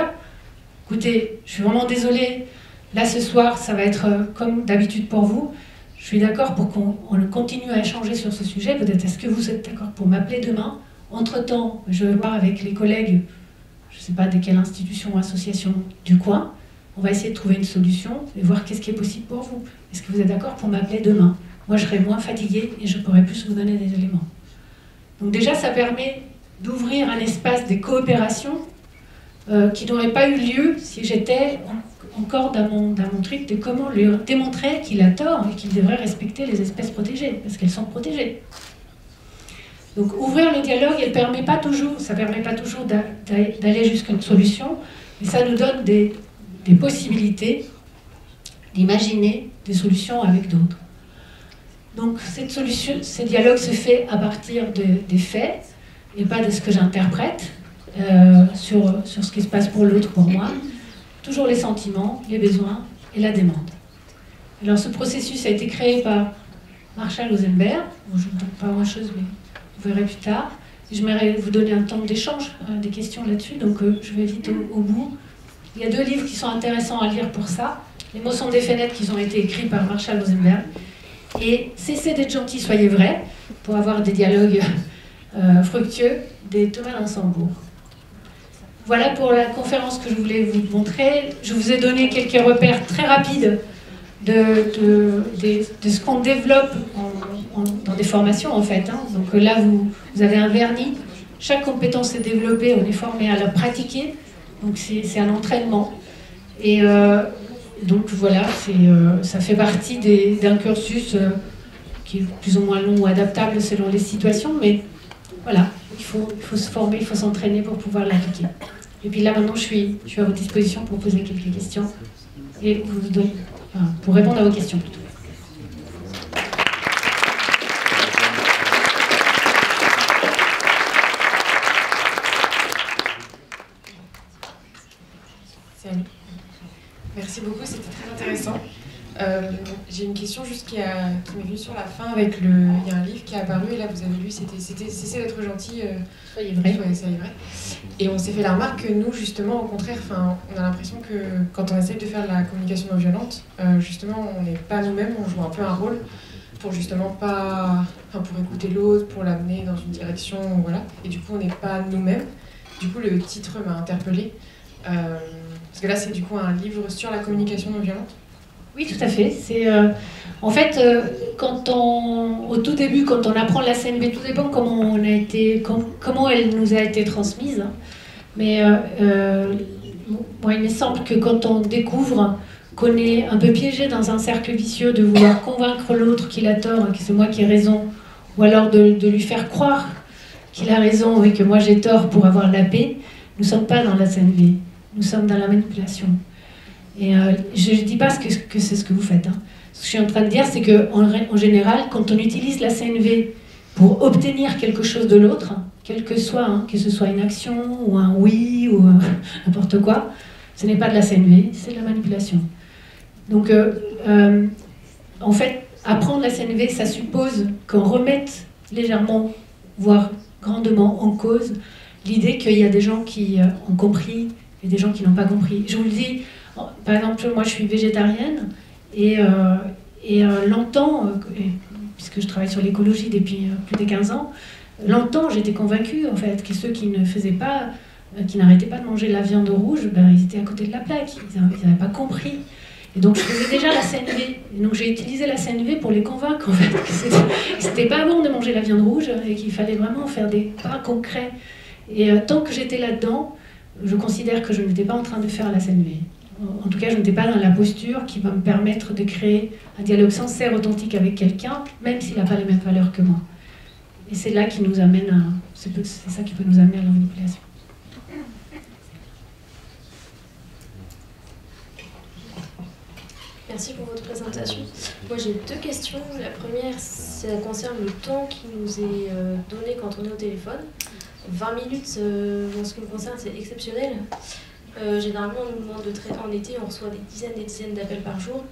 écoutez, je suis vraiment désolée, là ce soir ça va être comme d'habitude pour vous, je suis d'accord pour qu'on continue à échanger sur ce sujet, peut-être est-ce que vous êtes d'accord pour m'appeler demain? Entre-temps, je vais voir avec les collègues, je ne sais pas de quelle institution ou association du coin, on va essayer de trouver une solution et voir qu'est-ce qui est possible pour vous. Est-ce que vous êtes d'accord pour m'appeler demain? Moi, je serai moins fatiguée et je pourrai plus vous donner des éléments. Donc déjà, ça permet d'ouvrir un espace de coopération qui n'aurait pas eu lieu si j'étais encore dans mon truc de comment lui démontrer qu'il a tort et qu'il devrait respecter les espèces protégées, parce qu'elles sont protégées. Donc ouvrir le dialogue, ça permet pas toujours d'aller jusqu'à une solution, mais ça nous donne des possibilités d'imaginer des solutions avec d'autres. Donc ce dialogue se fait à partir des faits et pas de ce que j'interprète sur ce qui se passe pour l'autre, pour moi. Toujours les sentiments, les besoins et la demande. Alors ce processus a été créé par Marshall Rosenberg. Bon, je ne vous dis pas grand-chose, mais vous verrez plus tard. J'aimerais vous donner un temps d'échange, des questions là-dessus, donc je vais vite au bout. Il y a 2 livres qui sont intéressants à lire pour ça. Les mots sont des fenêtres qui ont été écrits par Marshall Rosenberg. Et Cessez d'être gentil, soyez vrai, pour avoir des dialogues fructueux, des Thomas Lansembourg. Voilà pour la conférence que je voulais vous montrer. Je vous ai donné quelques repères très rapides de ce qu'on développe dans des formations en fait. Hein. Donc là, vous avez un vernis. Chaque compétence est développée, on est formé à la pratiquer. Donc c'est un entraînement. Et donc voilà, ça fait partie d'un cursus qui est plus ou moins long ou adaptable selon les situations. Mais voilà, il faut se former, il faut s'entraîner pour pouvoir l'appliquer. Et puis là maintenant, je suis à votre disposition pour poser quelques questions et pour répondre à vos questions plutôt. Salut. Merci beaucoup, c'était très intéressant. J'ai une question juste qui m'est venue sur la fin avec il y a un livre qui est apparu et là vous avez lu, c'était Cessez d'être gentil, soyez vrai. Soyez vrai. Et on s'est fait la remarque que nous justement au contraire, on a l'impression que quand on essaye de faire de la communication non violente, justement on n'est pas nous-mêmes, on joue un peu un rôle pour justement pour écouter l'autre, pour l'amener dans une direction, voilà. Et du coup on n'est pas nous-mêmes. Du coup le titre m'a interpellée. Parce que là c'est du coup un livre sur la communication non violente. Oui, tout à fait. C'est en fait au tout début, quand on apprend la CNV, tout dépend comment elle nous a été transmise. Hein. Mais moi, il me semble que quand on découvre qu'on est un peu piégé dans un cercle vicieux de vouloir convaincre l'autre qu'il a tort, que c'est moi qui ai raison, ou alors de lui faire croire qu'il a raison et que moi j'ai tort pour avoir la paix, nous ne sommes pas dans la CNV, nous sommes dans la manipulation. Et je ne dis pas que c'est ce que vous faites. Hein. Ce que je suis en train de dire, c'est qu'en général, quand on utilise la CNV pour obtenir quelque chose de l'autre, quel que soit, hein, que ce soit une action ou un oui ou n'importe quoi, ce n'est pas de la CNV, c'est de la manipulation. Donc, en fait, apprendre la CNV, ça suppose qu'on remette légèrement, voire grandement en cause, l'idée qu'il y a des gens qui ont compris et des gens qui n'ont pas compris. Je vous le dis, par exemple, moi je suis végétarienne et longtemps, puisque je travaille sur l'écologie depuis plus de 15 ans, longtemps j'étais convaincue en fait que ceux qui ne faisaient pas, qui n'arrêtaient pas de manger la viande rouge, ben, ils étaient à côté de la plaque, ils n'avaient pas compris. Et donc je faisais déjà la CNV, et donc j'ai utilisé la CNV pour les convaincre en fait que c'était pas bon de manger la viande rouge et qu'il fallait vraiment faire des pas concrets. Et tant que j'étais là-dedans, je considère que je n'étais pas en train de faire la CNV. En tout cas, je n'étais pas dans la posture qui va me permettre de créer un dialogue sincère, authentique avec quelqu'un, même s'il n'a pas les mêmes valeurs que moi. Et c'est là qui nous amène à... C'est ça qui peut nous amener à la manipulation. Merci pour votre présentation. Moi j'ai 2 questions. La première, ça concerne le temps qui nous est donné quand on est au téléphone. 20 minutes, en ce qui me concerne, c'est exceptionnel. Généralement, on nous demande de traiter en été, on reçoit des dizaines d'appels par jour.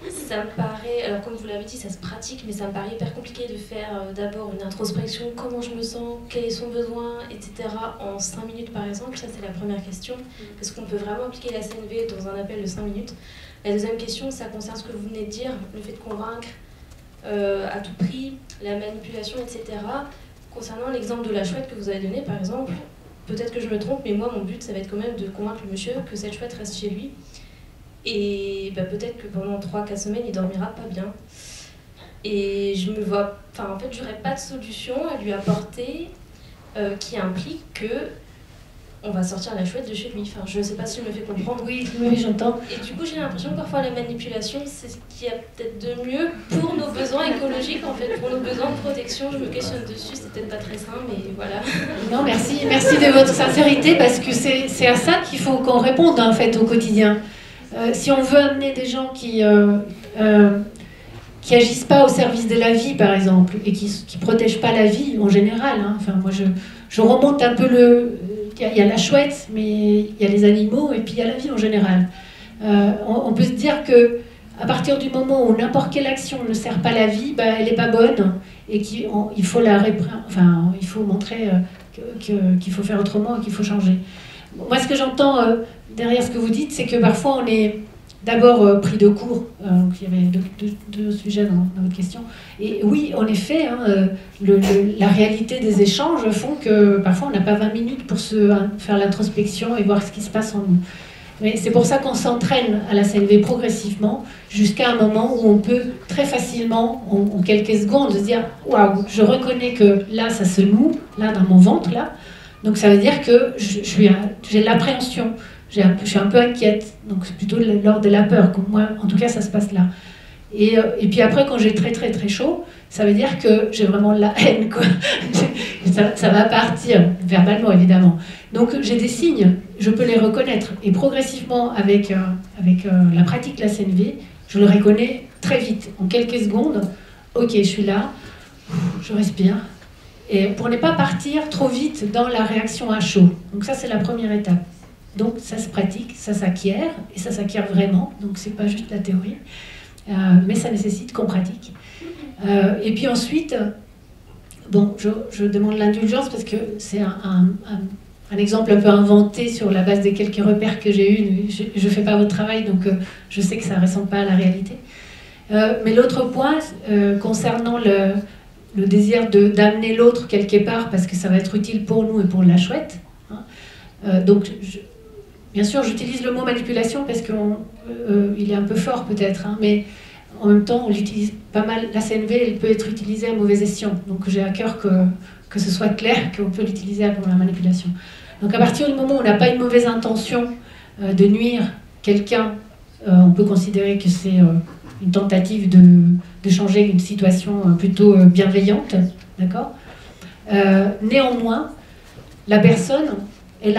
Ça me paraît, alors comme vous l'avez dit, ça se pratique, mais ça me paraît hyper compliqué de faire d'abord une introspection, comment je me sens, quel est son besoin, etc. en 5 minutes par exemple. Ça, c'est la première question. Est-ce qu'on peut vraiment appliquer la CNV dans un appel de 5 minutes? La deuxième question, ça concerne ce que vous venez de dire, le fait de convaincre à tout prix, la manipulation, etc. Concernant l'exemple de la chouette que vous avez donné, par exemple, peut-être que je me trompe, mais moi, mon but, ça va être quand même de convaincre le monsieur que cette chouette reste chez lui. Et bah, peut-être que pendant 3-4 semaines, il dormira pas bien. Et je me vois... Enfin, en fait, j'aurais pas de solution à lui apporter qui implique que on va sortir la chouette de chez lui. Enfin, je sais pas si je me fais comprendre. Oui, j'entends. Et du coup, j'ai l'impression que parfois la manipulation, c'est ce qu'il y a peut-être de mieux pour nos besoins écologiques, en fait, pour nos besoins de protection. Je me questionne dessus, c'est peut-être pas très sain, mais voilà. Non, merci de votre sincérité, parce que c'est à ça qu'il faut qu'on réponde, en fait, au quotidien. Si on veut amener des gens qui agissent pas au service de la vie, par exemple, et qui protègent pas la vie, en général, hein. Enfin, moi, je remonte un peu le... Il y a la chouette, mais il y a les animaux, et puis il y a la vie en général. On peut se dire que à partir du moment où n'importe quelle action ne sert pas la vie, bah, elle n'est pas bonne, et qu'il faut il faut montrer qu'il faut faire autrement et qu'il faut changer. Moi, ce que j'entends derrière ce que vous dites, c'est que parfois on est d'abord pris de court. Il y avait deux sujets dans votre question. Et oui, en effet, hein, la réalité des échanges font que parfois on n'a pas 20 minutes pour faire l'introspection et voir ce qui se passe en nous. Mais c'est pour ça qu'on s'entraîne à la CNV progressivement jusqu'à un moment où on peut très facilement, en quelques secondes, se dire « Waouh, je reconnais que là, ça se noue, là, dans mon ventre, là. » Donc ça veut dire que j'ai de l'appréhension. Je suis un peu inquiète, donc c'est plutôt l'ordre de la peur. Moi, en tout cas, ça se passe là. Et puis après, quand j'ai très très très chaud, ça veut dire que j'ai vraiment la haine, quoi. Ça va partir, verbalement évidemment. Donc j'ai des signes, je peux les reconnaître. Et progressivement, avec la pratique de la CNV, je le reconnais très vite, en quelques secondes. Ok, je suis là, je respire. Et pour ne pas partir trop vite dans la réaction à chaud. Donc ça, c'est la première étape. Donc ça se pratique, ça s'acquiert, et ça s'acquiert vraiment, donc c'est pas juste la théorie, mais ça nécessite qu'on pratique. Et puis ensuite, bon, je demande l'indulgence parce que c'est un exemple un peu inventé sur la base des quelques repères que j'ai eus. Je fais pas votre travail, donc je sais que ça ne ressemble pas à la réalité. Mais l'autre point, concernant le désir d'amener l'autre quelque part, parce que ça va être utile pour nous et pour la chouette, hein, donc bien sûr, j'utilise le mot manipulation parce qu'il est un peu fort peut-être, hein, mais en même temps, on l'utilise pas mal. La CNV, elle peut être utilisée à mauvais escient. Donc j'ai à cœur que ce soit clair qu'on peut l'utiliser pour la manipulation. Donc à partir du moment où on n'a pas une mauvaise intention de nuire quelqu'un, on peut considérer que c'est une tentative de changer une situation plutôt bienveillante. D'accord ? Néanmoins, la personne... Elle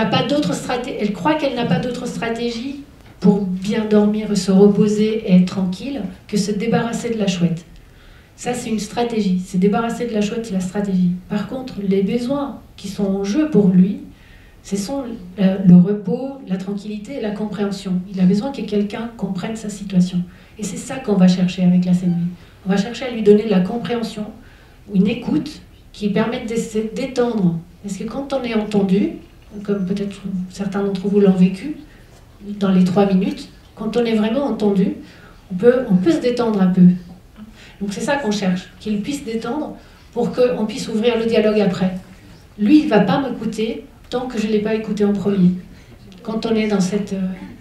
croit qu'elle n'a pas d'autre stratégie pour bien dormir, se reposer et être tranquille que se débarrasser de la chouette. Ça, c'est une stratégie. Se débarrasser de la chouette, c'est la stratégie. Par contre, les besoins qui sont en jeu pour lui, ce sont le repos, la tranquillité et la compréhension. Il a besoin que quelqu'un comprenne sa situation. Et c'est ça qu'on va chercher avec la CNV. On va chercher à lui donner de la compréhension, une écoute qui permette de se détendre Parce que quand on est entendu, comme peut-être certains d'entre vous l'ont vécu, dans les 3 minutes, quand on est vraiment entendu, on peut se détendre un peu. Donc c'est ça qu'on cherche, qu'il puisse détendre pour qu'on puisse ouvrir le dialogue après. Lui, il ne va pas m'écouter tant que je ne l'ai pas écouté en premier. Quand on est dans cette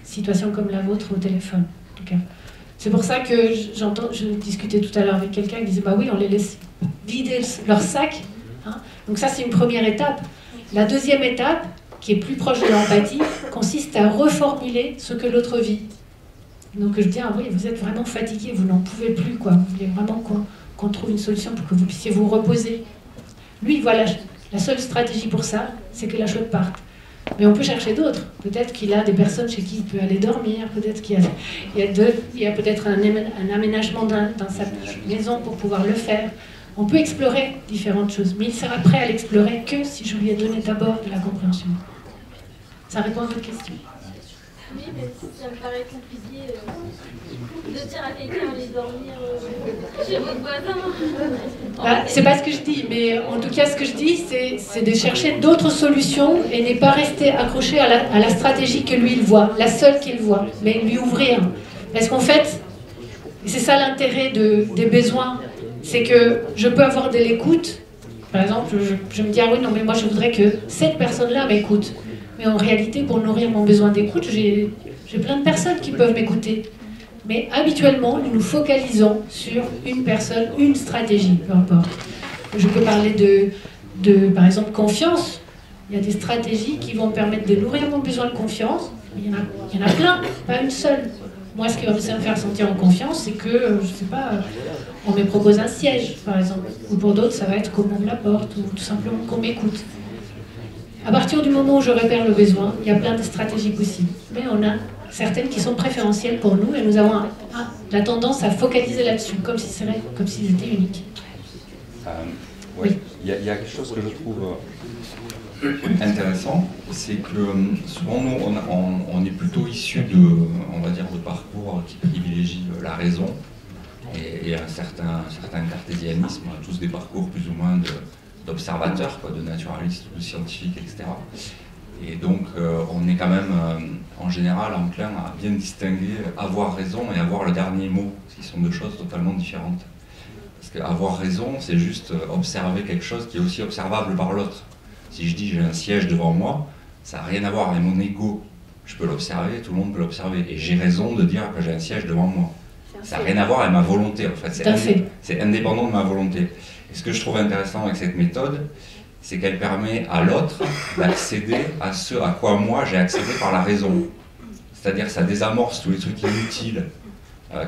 situation comme la vôtre au téléphone, en tout cas. C'est pour ça que je discutais tout à l'heure avec quelqu'un qui disait « bah oui, on les laisse vider leur sac hein ». Donc ça, c'est une première étape. La deuxième étape, qui est plus proche de l'empathie, consiste à reformuler ce que l'autre vit. Donc je dis, ah oui, vous êtes vraiment fatigué, vous n'en pouvez plus, quoi. Vous voulez vraiment qu'on trouve une solution pour que vous puissiez vous reposer. Lui, voilà, la seule stratégie pour ça, c'est que la chouette parte. Mais on peut chercher d'autres. Peut-être qu'il a des personnes chez qui il peut aller dormir, peut-être qu'il y a peut-être un aménagement dans sa maison pour pouvoir le faire. On peut explorer différentes choses, mais il sera prêt à l'explorer que si je lui ai donné d'abord de la compréhension. Ça répond à votre question? Oui, mais ça me paraît compliqué de dire à quelqu'un d'aller dormir chez votre voisin. C'est pas ce que je dis, mais en tout cas, ce que je dis, c'est de chercher d'autres solutions et n'est pas rester accroché à la stratégie que lui, il voit, la seule qu'il voit, mais lui ouvrir. Parce qu'en fait, c'est ça l'intérêt des besoins, c'est que je peux avoir de l'écoute. Par exemple, je me dis, ah oui, non, mais moi, je voudrais que cette personne-là m'écoute. Mais en réalité, pour nourrir mon besoin d'écoute, j'ai plein de personnes qui peuvent m'écouter. Mais habituellement, nous nous focalisons sur une personne, une stratégie, peu importe. Je peux parler par exemple, confiance. Il y a des stratégies qui vont me permettre de nourrir mon besoin de confiance. Il y en a plein, pas une seule. Moi, ce qui va me faire sentir en confiance, c'est que, je ne sais pas, on me propose un siège, par exemple. Ou pour d'autres, ça va être qu'on m'ouvre la porte, ou tout simplement qu'on m'écoute. À partir du moment où je repère le besoin, il y a plein de stratégies possibles. Mais on a certaines qui sont préférentielles pour nous et nous avons la tendance à focaliser là-dessus, comme si c'était unique. Oui, il y a quelque chose que je trouve intéressant, c'est que souvent nous, on est plutôt issus on va dire, de parcours qui privilégient la raison et un certain cartésianisme, tous des parcours plus ou moins d'observateurs, de naturalistes, de scientifiques, etc. Et donc on est quand même en général enclin à bien distinguer avoir raison et avoir le dernier mot, qui sont deux choses totalement différentes. Parce qu'avoir raison, c'est juste observer quelque chose qui est aussi observable par l'autre. Si je dis j'ai un siège devant moi, ça n'a rien à voir avec mon ego. Je peux l'observer, tout le monde peut l'observer. Et j'ai raison de dire que j'ai un siège devant moi. Ça n'a rien à voir avec ma volonté, en fait. C'est indépendant de ma volonté. Et ce que je trouve intéressant avec cette méthode, c'est qu'elle permet à l'autre d'accéder à ce à quoi moi j'ai accédé par la raison. C'est-à-dire que ça désamorce tous les trucs inutiles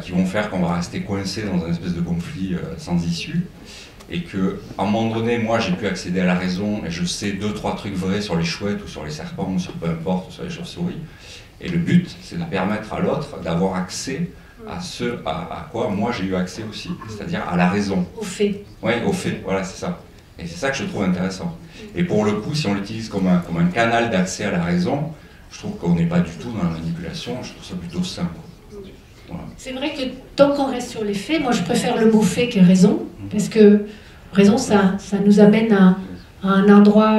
qui vont faire qu'on va rester coincé dans un espèce de conflit sans issue. Et qu'à un moment donné, moi j'ai pu accéder à la raison et je sais 2-3 trucs vrais sur les chouettes ou sur les serpents ou sur peu importe, ou sur les chauves-souris. Et le but, c'est de permettre à l'autre d'avoir accès à ce à quoi moi j'ai eu accès aussi, c'est-à-dire à la raison. Au fait. Oui, au fait, voilà, c'est ça. Et c'est ça que je trouve intéressant. Et pour le coup, si on l'utilise comme un canal d'accès à la raison, je trouve qu'on n'est pas du tout dans la manipulation, je trouve ça plutôt sain. Voilà. C'est vrai que tant qu'on reste sur les faits, moi je préfère le mot fait que raison, parce que raison, ça nous amène à un endroit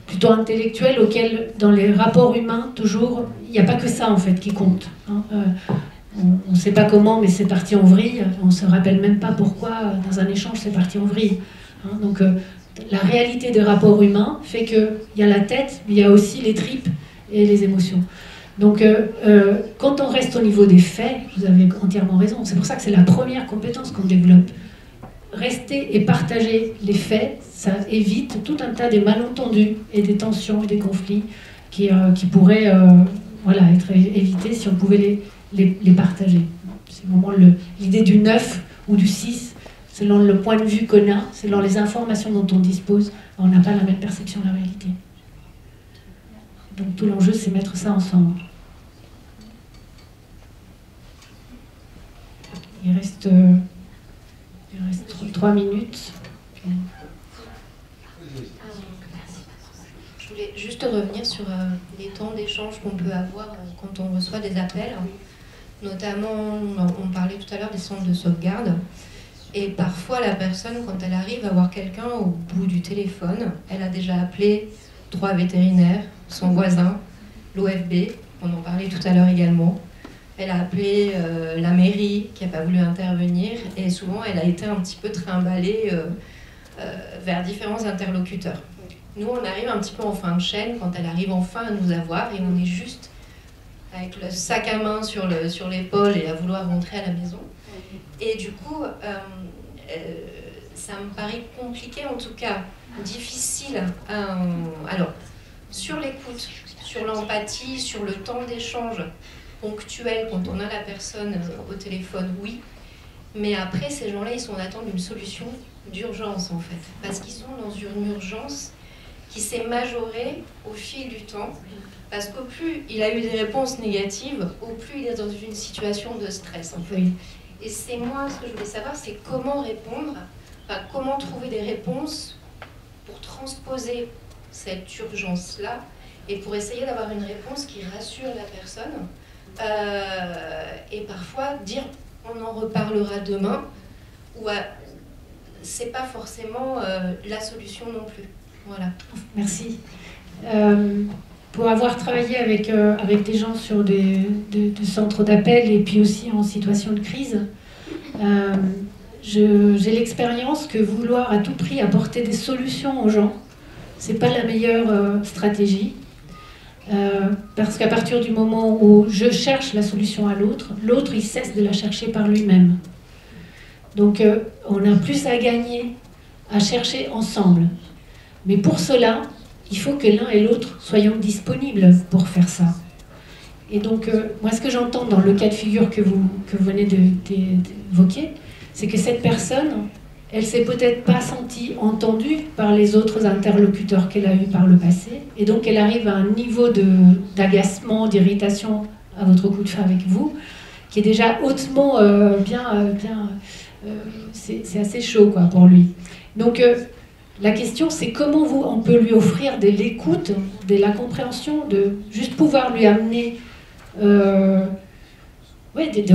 plutôt intellectuel auquel, dans les rapports humains, toujours, il n'y a pas que ça en fait qui compte. Hein. On ne sait pas comment, mais c'est parti en vrille. On ne se rappelle même pas pourquoi, dans un échange, c'est parti en vrille. Hein. Donc, la réalité des rapports humains fait qu'il y a la tête, mais il y a aussi les tripes et les émotions. Donc, quand on reste au niveau des faits, vous avez entièrement raison. C'est pour ça que c'est la première compétence qu'on développe. Rester et partager les faits, ça évite tout un tas de malentendus et des tensions et des conflits qui pourraient être évités si on pouvait les partager. C'est vraiment l'idée du 9 ou du 6, selon le point de vue qu'on a, selon les informations dont on dispose, on n'a pas la même perception de la réalité. Donc tout l'enjeu, c'est mettre ça ensemble. Il reste 3 minutes. Je voulais juste revenir sur les temps d'échange qu'on peut avoir quand on reçoit des appels. Notamment, on parlait tout à l'heure des centres de sauvegarde. Et parfois, la personne, quand elle arrive à voir quelqu'un au bout du téléphone, elle a déjà appelé 3 vétérinaires, son voisin, l'OFB, on en parlait tout à l'heure également. Elle a appelé la mairie qui n'a pas voulu intervenir et souvent elle a été un petit peu trimballée vers différents interlocuteurs. Nous, on arrive un petit peu en fin de chaîne quand elle arrive enfin à nous avoir et on est juste avec le sac à main sur l'épaule et à vouloir rentrer à la maison. Et du coup, ça me paraît compliqué, en tout cas difficile. Alors, sur l'écoute, sur l'empathie, sur le temps d'échange ponctuel quand on a la personne au téléphone, oui. Mais après, ces gens-là, ils sont en attente d'une solution d'urgence, en fait. Parce qu'ils sont dans une urgence qui s'est majorée au fil du temps. Parce qu'au plus il a eu des réponses négatives, au plus il est dans une situation de stress, en fait. Oui. Et c'est moi, ce que je voulais savoir, c'est comment répondre, enfin, comment trouver des réponses pour transposer cette urgence-là et pour essayer d'avoir une réponse qui rassure la personne. Et parfois dire on en reparlera demain, ou c'est pas forcément la solution non plus. Voilà. Merci. Pour avoir travaillé avec des gens sur des centres d'appel et puis aussi en situation de crise, j'ai l'expérience que vouloir à tout prix apporter des solutions aux gens, c'est pas la meilleure stratégie. Parce qu'à partir du moment où je cherche la solution à l'autre, l'autre il cesse de la chercher par lui-même. Donc on a plus à gagner à chercher ensemble. Mais pour cela, il faut que l'un et l'autre soyons disponibles pour faire ça. Et donc, moi, ce que j'entends dans le cas de figure que vous venez d'évoquer, c'est que cette personne, elle s'est peut-être pas sentie entendue par les autres interlocuteurs qu'elle a eus par le passé, et donc elle arrive à un niveau d'agacement, d'irritation à votre coup de feu avec vous, qui est déjà hautement c'est assez chaud quoi, pour lui. Donc, la question, c'est comment on peut lui offrir de l'écoute, de la compréhension, de juste pouvoir lui amener, de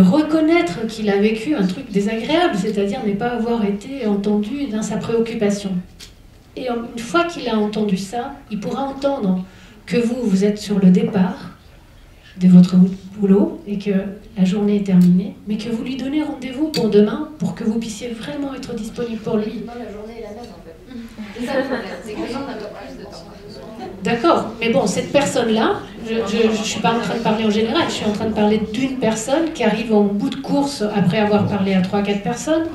reconnaître qu'il a vécu un truc désagréable, c'est-à-dire ne pas avoir été entendu dans sa préoccupation. Et une fois qu'il a entendu ça, il pourra entendre que vous êtes sur le départ de votre boulot et que la journée est terminée, mais que vous lui donnez rendez-vous pour demain pour que vous puissiez vraiment être disponible pour lui. Non, la journée est la même en fait. C'est ça le problème, c'est que les gens n'ont pas plus de temps. D'accord, mais bon, cette personne-là, je ne suis pas en train de parler en général, je suis en train de parler d'une personne qui arrive en bout de course après avoir parlé à 3-4 personnes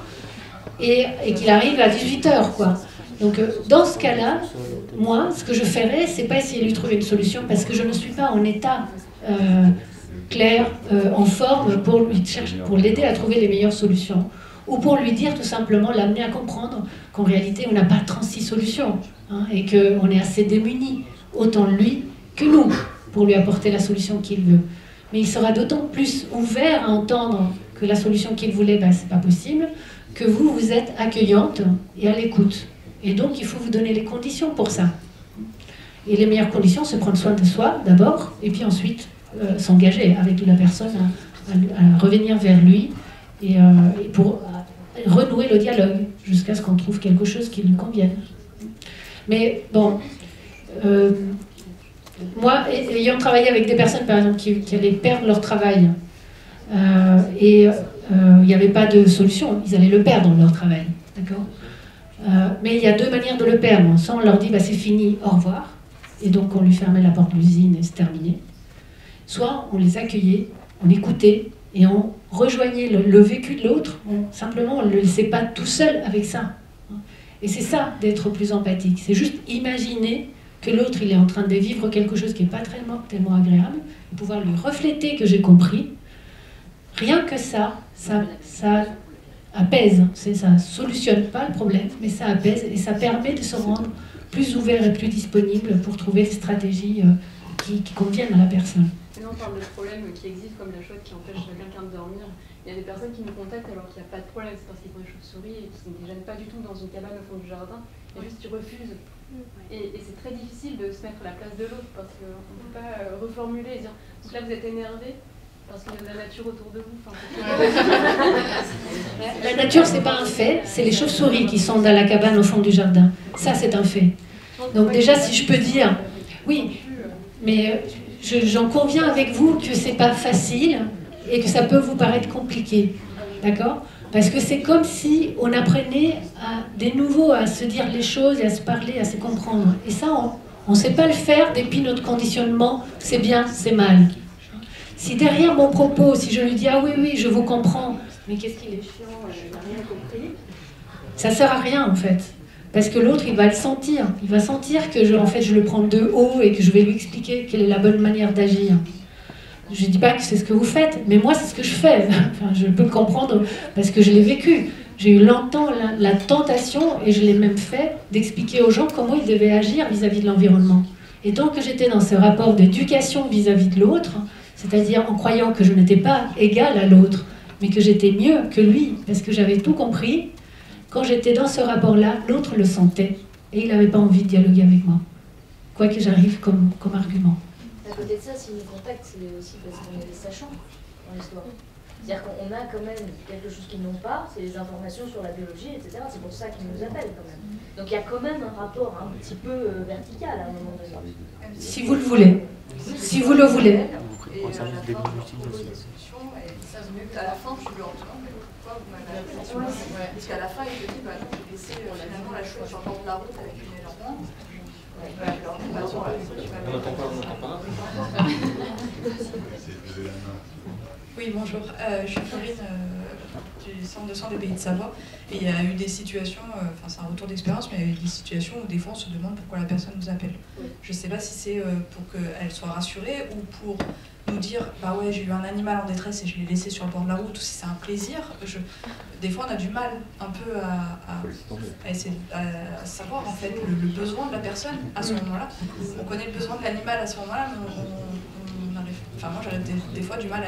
et qu'il arrive à 18h, quoi. Donc, dans ce cas-là, moi, ce que je ferais, c'est pas essayer de lui trouver une solution parce que je ne suis pas en état clair, en forme pour l'aider à trouver les meilleures solutions. Ou pour lui dire tout simplement, l'amener à comprendre qu'en réalité, on n'a pas 36 solutions hein, et qu'on est assez démunis, autant lui que nous, pour lui apporter la solution qu'il veut. Mais il sera d'autant plus ouvert à entendre que la solution qu'il voulait, c'est pas possible, que vous êtes accueillante et à l'écoute. Et donc, il faut vous donner les conditions pour ça. Et les meilleures conditions, c'est prendre soin de soi d'abord, et puis ensuite s'engager avec la personne à revenir vers lui et pour renouer le dialogue jusqu'à ce qu'on trouve quelque chose qui lui convienne. Mais bon, moi, ayant travaillé avec des personnes, par exemple, qui allaient perdre leur travail, il n'y avait pas de solution, ils allaient le perdre, leur travail, d'accord ? Mais il y a deux manières de le perdre. Soit on leur dit, c'est fini, au revoir, et donc on lui fermait la porte de l'usine et c'est terminé. Soit on les accueillait, on écoutait, et on rejoignait le vécu de l'autre, simplement on ne le laissait pas tout seul avec ça. Et c'est ça d'être plus empathique, c'est juste imaginer que l'autre il est en train de vivre quelque chose qui n'est pas tellement agréable, et pouvoir lui refléter que j'ai compris. Rien que ça apaise, ça ne solutionne pas le problème, mais ça apaise et ça permet de se rendre plus ouvert et plus disponible pour trouver des stratégies qui conviennent à la personne. Là, on parle de problèmes qui existent comme la chouette qui empêche quelqu'un de dormir. Il y a des personnes qui nous contactent alors qu'il n'y a pas de problème, c'est parce qu'ils font des chauves-souris et qui ne gênent pas du tout dans une cabane au fond du jardin. Et juste, tu refuses. Et c'est très difficile de se mettre à la place de l'autre parce qu'on ne peut pas reformuler et dire donc là, vous êtes énervé, Parce qu'il y a de la nature autour de vous. La nature, c'est pas un fait, c'est les chauves-souris qui sont dans la cabane au fond du jardin. Ça, c'est un fait. Donc déjà, si je peux dire, oui, mais j'en conviens avec vous que c'est pas facile et que ça peut vous paraître compliqué, d'accord? Parce que c'est comme si on apprenait des nouveaux à se dire les choses et à se parler, à se comprendre. Et ça, on ne sait pas le faire depuis notre conditionnement, c'est bien, c'est mal. Si derrière mon propos, si je lui dis « Ah oui, oui, je vous comprends », mais qu'est-ce qu'il est chiant, il n'a rien compris, ça ne sert à rien en fait. Parce que l'autre, il va le sentir. Il va sentir que en fait, je le prends de haut et que je vais lui expliquer quelle est la bonne manière d'agir. Je ne dis pas que c'est ce que vous faites, mais moi, c'est ce que je fais. Enfin, je peux le comprendre parce que je l'ai vécu. J'ai eu longtemps la tentation, et je l'ai même fait, d'expliquer aux gens comment ils devaient agir vis-à-vis de l'environnement. Et tant que j'étais dans ce rapport d'éducation vis-à-vis de l'autre, c'est-à-dire en croyant que je n'étais pas égale à l'autre, mais que j'étais mieux que lui, parce que j'avais tout compris, quand j'étais dans ce rapport-là, l'autre le sentait, et il n'avait pas envie de dialoguer avec moi, quoi que j'arrive comme argument. À côté de ça, s'ils nous contactent, c'est aussi parce qu'on est des sachants dans l'histoire. C'est-à-dire qu'on a quand même quelque chose qu'ils n'ont pas, c'est les informations sur la biologie, etc. C'est pour ça qu'ils nous appellent quand même. Donc il y a quand même un rapport un petit peu vertical à un moment donné. Si vous le voulez. Si vous le voulez. Et à la fin, je leur propose des solutions, et ça se met à la fin, tu lui en dis, mais pourquoi vous m'avez appelé? Parce qu'à la fin, il te dit, bah non, j'ai laissé finalement la chouette sur le bord de la route avec une élan. On n'entend pas. Oui, bonjour. Je suis Florine du centre de soins des Pays de Savoie. Et il y a eu des situations, enfin c'est un retour d'expérience, mais il y a eu des situations où des fois on se demande pourquoi la personne nous appelle. Je ne sais pas si c'est pour qu'elle soit rassurée ou pour nous dire bah ouais, j'ai eu un animal en détresse et je l'ai laissé sur le bord de la route, ou si c'est un plaisir. Des fois on a du mal un peu à essayer à savoir en fait le besoin de la personne à ce moment-là. On connaît le besoin de l'animal à ce moment-là, mais on arrive, enfin moi j'aurais des fois du mal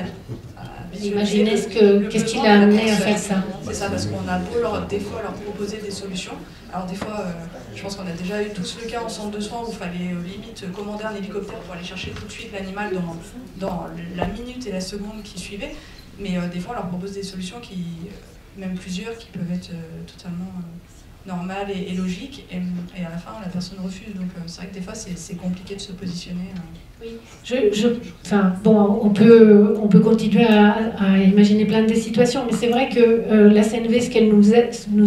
à imaginer qu'est-ce qui l'a amené à faire ça. C'est ça, parce qu'on a beau des fois leur proposer des solutions. Alors des fois, je pense qu'on a déjà eu tous le cas en centre de soins où il fallait limite commander un hélicoptère pour aller chercher tout de suite l'animal dans la minute et la seconde qui suivait. Mais des fois, on leur propose des solutions même plusieurs, qui peuvent être totalement normales et logiques. Et à la fin, la personne refuse. Donc c'est vrai que des fois, c'est compliqué de se positionner. Oui. Enfin, bon, on peut continuer à imaginer plein de situations, mais c'est vrai que la CNV, ce qu'elle nous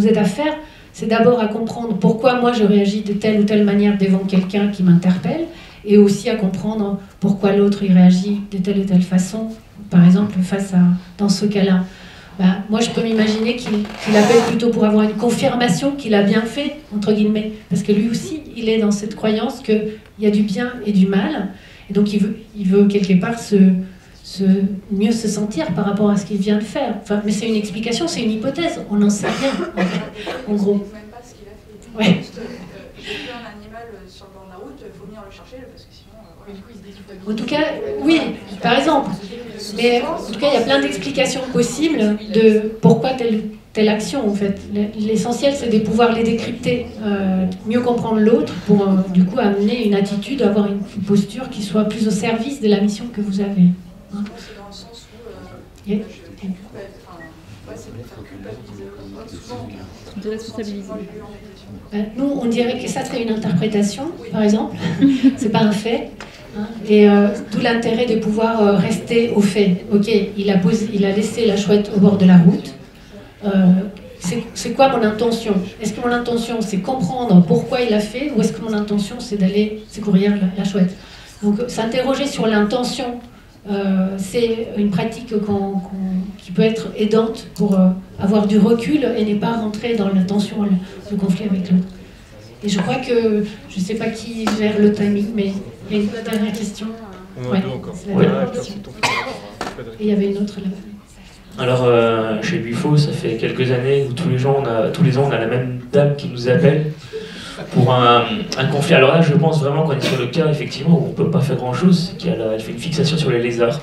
aide à faire, c'est d'abord à comprendre pourquoi moi je réagis de telle ou telle manière devant quelqu'un qui m'interpelle, et aussi à comprendre pourquoi l'autre il réagit de telle ou telle façon, par exemple dans ce cas-là. Bah, moi je peux m'imaginer qu'il appelle plutôt pour avoir une confirmation qu'il a bien fait, entre guillemets, parce que lui aussi il est dans cette croyance qu'il y a du bien et du mal, et donc il veut quelque part mieux se sentir par rapport à ce qu'il vient de faire. Enfin, mais c'est une explication, c'est une hypothèse, on n'en sait rien, en gros. Même pas ce qu'il a fait. Ouais. Juste, j'ai vu un animal sur le bord de la route, il faut venir le chercher, parce que sinon, du coup, il se dit qu'il faut... En tout cas, oui, par exemple. Mais en tout cas, il y a plein d'explications possibles de pourquoi telle action, en fait. L'essentiel, c'est de pouvoir les décrypter, mieux comprendre l'autre, pour du coup amener une attitude, avoir une posture qui soit plus au service de la mission que vous avez. Hein. C'est dans le sens où Yeah. c'est pour faire culpabiliser l'autre. Souvent, de responsabiliser. Nous, on dirait que ça serait une interprétation, par exemple. C'est pas un fait. Hein. Et d'où l'intérêt de pouvoir rester au fait. Ok, il a laissé la chouette au bord de la route. C'est quoi mon intention? Est-ce que mon intention, c'est comprendre pourquoi il l'a fait, ou est-ce que mon intention, c'est d'aller secourir la chouette? Donc, s'interroger sur l'intention, c'est une pratique qui peut être aidante pour avoir du recul et ne pas rentrer dans la tension, le conflit avec l'autre. Et je crois que, je ne sais pas qui gère le timing, mais il y a une dernière question. Ouais, c'est la dernière question. Et il y avait une autre là-bas. Alors, chez Buffo, ça fait quelques années où tous les ans, on a la même dame qui nous appelle pour un conflit. Alors là, je pense vraiment qu'on est sur le cas, effectivement, où on ne peut pas faire grand-chose. Elle fait une fixation sur les lézards.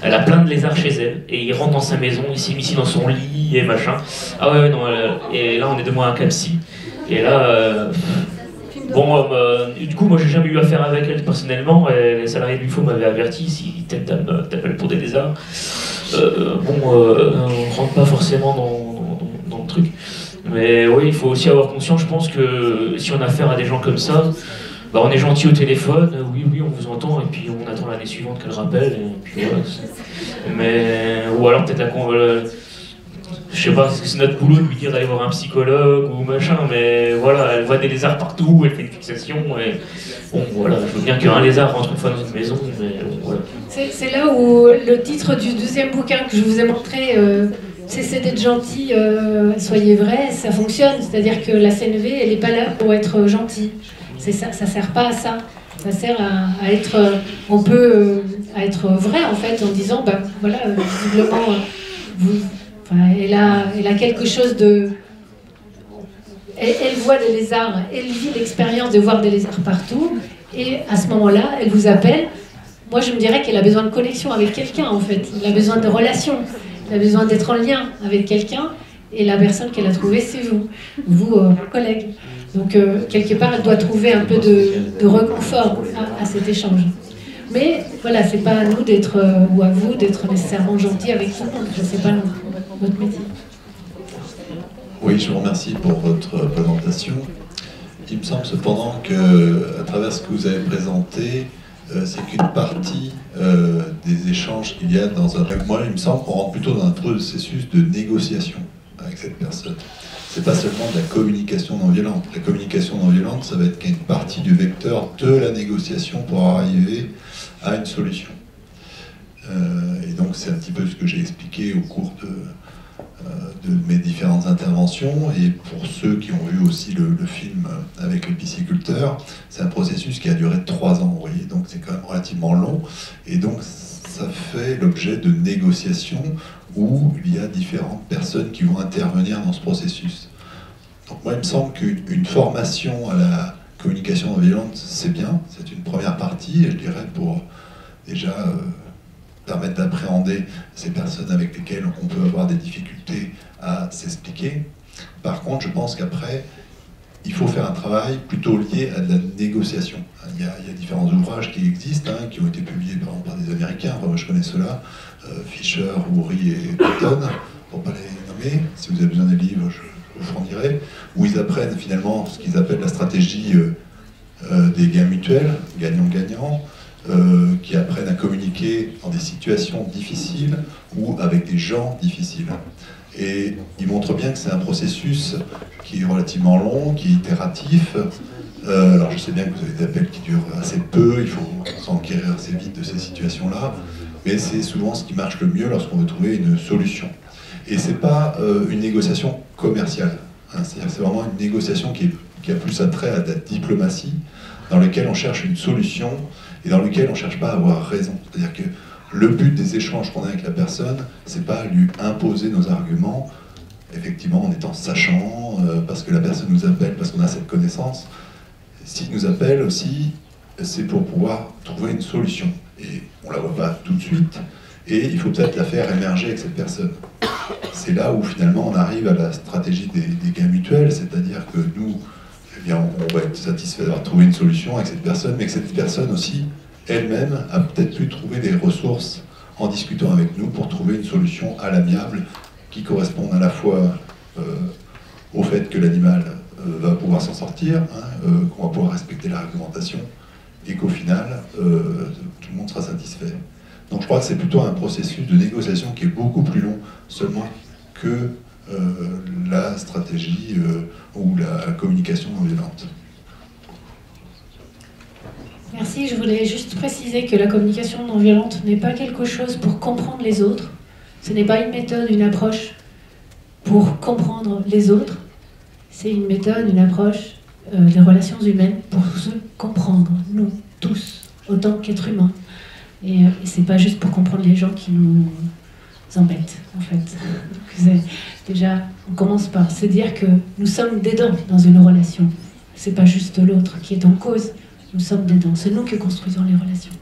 Elle a plein de lézards chez elle, et il rentre dans sa maison, il s'immisce dans son lit, et machin. Ah ouais, non, et là, on est de moi à un Capsi. Et là, Bon, du coup, moi j'ai jamais eu affaire avec elle personnellement, et les salariés de l'UFO m'avaient averti, si telle dame t'appelle pour des lézards, on rentre pas forcément dans le truc. Mais oui, il faut aussi avoir conscience, je pense que si on a affaire à des gens comme ça, bah, on est gentil au téléphone, oui, on vous entend, et puis on attend l'année suivante qu'elle rappelle, et puis voilà. Mais, ou alors peut-être je sais pas, c'est notre boulot de lui dire d'aller voir un psychologue ou machin, mais voilà, elle voit des lézards partout, elle fait une fixation, et bon, voilà, je veux bien qu'un lézard rentre une fois dans une maison, mais bon, voilà. C'est là où le titre du deuxième bouquin que je vous ai montré, Cessez d'être gentil, soyez vrai, ça fonctionne. C'est-à-dire que la CNV, elle n'est pas là pour être gentille. Ça ne sert pas à ça. Ça sert à être, à être vrai en fait, en disant, ben voilà, visiblement, elle a quelque chose de... Elle voit des lézards, elle vit l'expérience de voir des lézards partout, et à ce moment-là, elle vous appelle. Moi, je me dirais qu'elle a besoin de connexion avec quelqu'un, en fait. Elle a besoin de relations, elle a besoin d'être en lien avec quelqu'un, et la personne qu'elle a trouvée, c'est vous, vos collègues. Donc, quelque part, elle doit trouver un peu de réconfort à cet échange. Mais voilà, c'est pas à nous d'être, ou à vous, d'être nécessairement gentil avec tout le monde. C'est pas notre métier. Oui, je vous remercie pour votre présentation. Il me semble cependant que, à travers ce que vous avez présenté, c'est qu'une partie des échanges qu'il y a dans un... Moi, il me semble qu'on rentre plutôt dans un processus de négociation avec cette personne. C'est pas seulement de la communication non violente. La communication non violente, ça va être qu'une partie du vecteur de la négociation pour arriver à une solution. Et donc, c'est un petit peu ce que j'ai expliqué au cours de mes différentes interventions, et pour ceux qui ont vu aussi le film avec les pisciculteurs, c'est un processus qui a duré 3 ans, vous voyez, donc c'est quand même relativement long, et donc ça fait l'objet de négociations où il y a différentes personnes qui vont intervenir dans ce processus. Donc moi, il me semble qu'une formation à la communication non violente, c'est bien, c'est une première partie, et je dirais pour déjà... permettre d'appréhender ces personnes avec lesquelles on peut avoir des difficultés à s'expliquer. Par contre, je pense qu'après, il faut faire un travail plutôt lié à de la négociation. Il y a différents ouvrages qui existent, qui ont été publiés par exemple par des Américains, enfin, moi je connais ceux-là, Fisher, Oury et Patton, pour ne pas les nommer. Si vous avez besoin des livres, je vous fournirai, où ils apprennent finalement ce qu'ils appellent la stratégie des gains mutuels, gagnant-gagnant, qui apprennent à communiquer dans des situations difficiles ou avec des gens difficiles. Et ils montrent bien que c'est un processus qui est relativement long, qui est itératif. Alors je sais bien que vous avez des appels qui durent assez peu, il faut s'enquérir assez vite de ces situations-là, mais c'est souvent ce qui marche le mieux lorsqu'on veut trouver une solution. Et c'est pas une négociation commerciale, c'est-à-dire c'est vraiment une négociation qui a plus attrait à la diplomatie, dans laquelle on cherche une solution et dans lequel on ne cherche pas à avoir raison. C'est-à-dire que le but des échanges qu'on a avec la personne, c'est pas lui imposer nos arguments, effectivement en étant sachant, parce que la personne nous appelle, parce qu'on a cette connaissance. S'il nous appelle aussi, c'est pour pouvoir trouver une solution. Et on ne la voit pas tout de suite, et il faut peut-être la faire émerger avec cette personne. C'est là où finalement on arrive à la stratégie des gains mutuels, c'est-à-dire que nous, eh bien, on va être satisfait d'avoir trouvé une solution avec cette personne, mais que cette personne aussi, elle-même, a peut-être pu trouver des ressources en discutant avec nous pour trouver une solution à l'amiable qui corresponde à la fois au fait que l'animal va pouvoir s'en sortir, qu'on va pouvoir respecter la réglementation, et qu'au final, tout le monde sera satisfait. Donc je crois que c'est plutôt un processus de négociation qui est beaucoup plus long seulement que la stratégie ou la communication non violente. Merci, je voulais juste préciser que la communication non violente n'est pas quelque chose pour comprendre les autres. Ce n'est pas une méthode, une approche pour comprendre les autres. C'est une méthode, une approche des relations humaines pour se comprendre, nous, tous, autant qu'êtres humains. Et c'est pas juste pour comprendre les gens qui nous embêtent, en fait. Déjà, on commence par se dire que nous sommes dedans dans une relation. C'est pas juste l'autre qui est en cause, nous sommes dedans. C'est nous qui construisons les relations.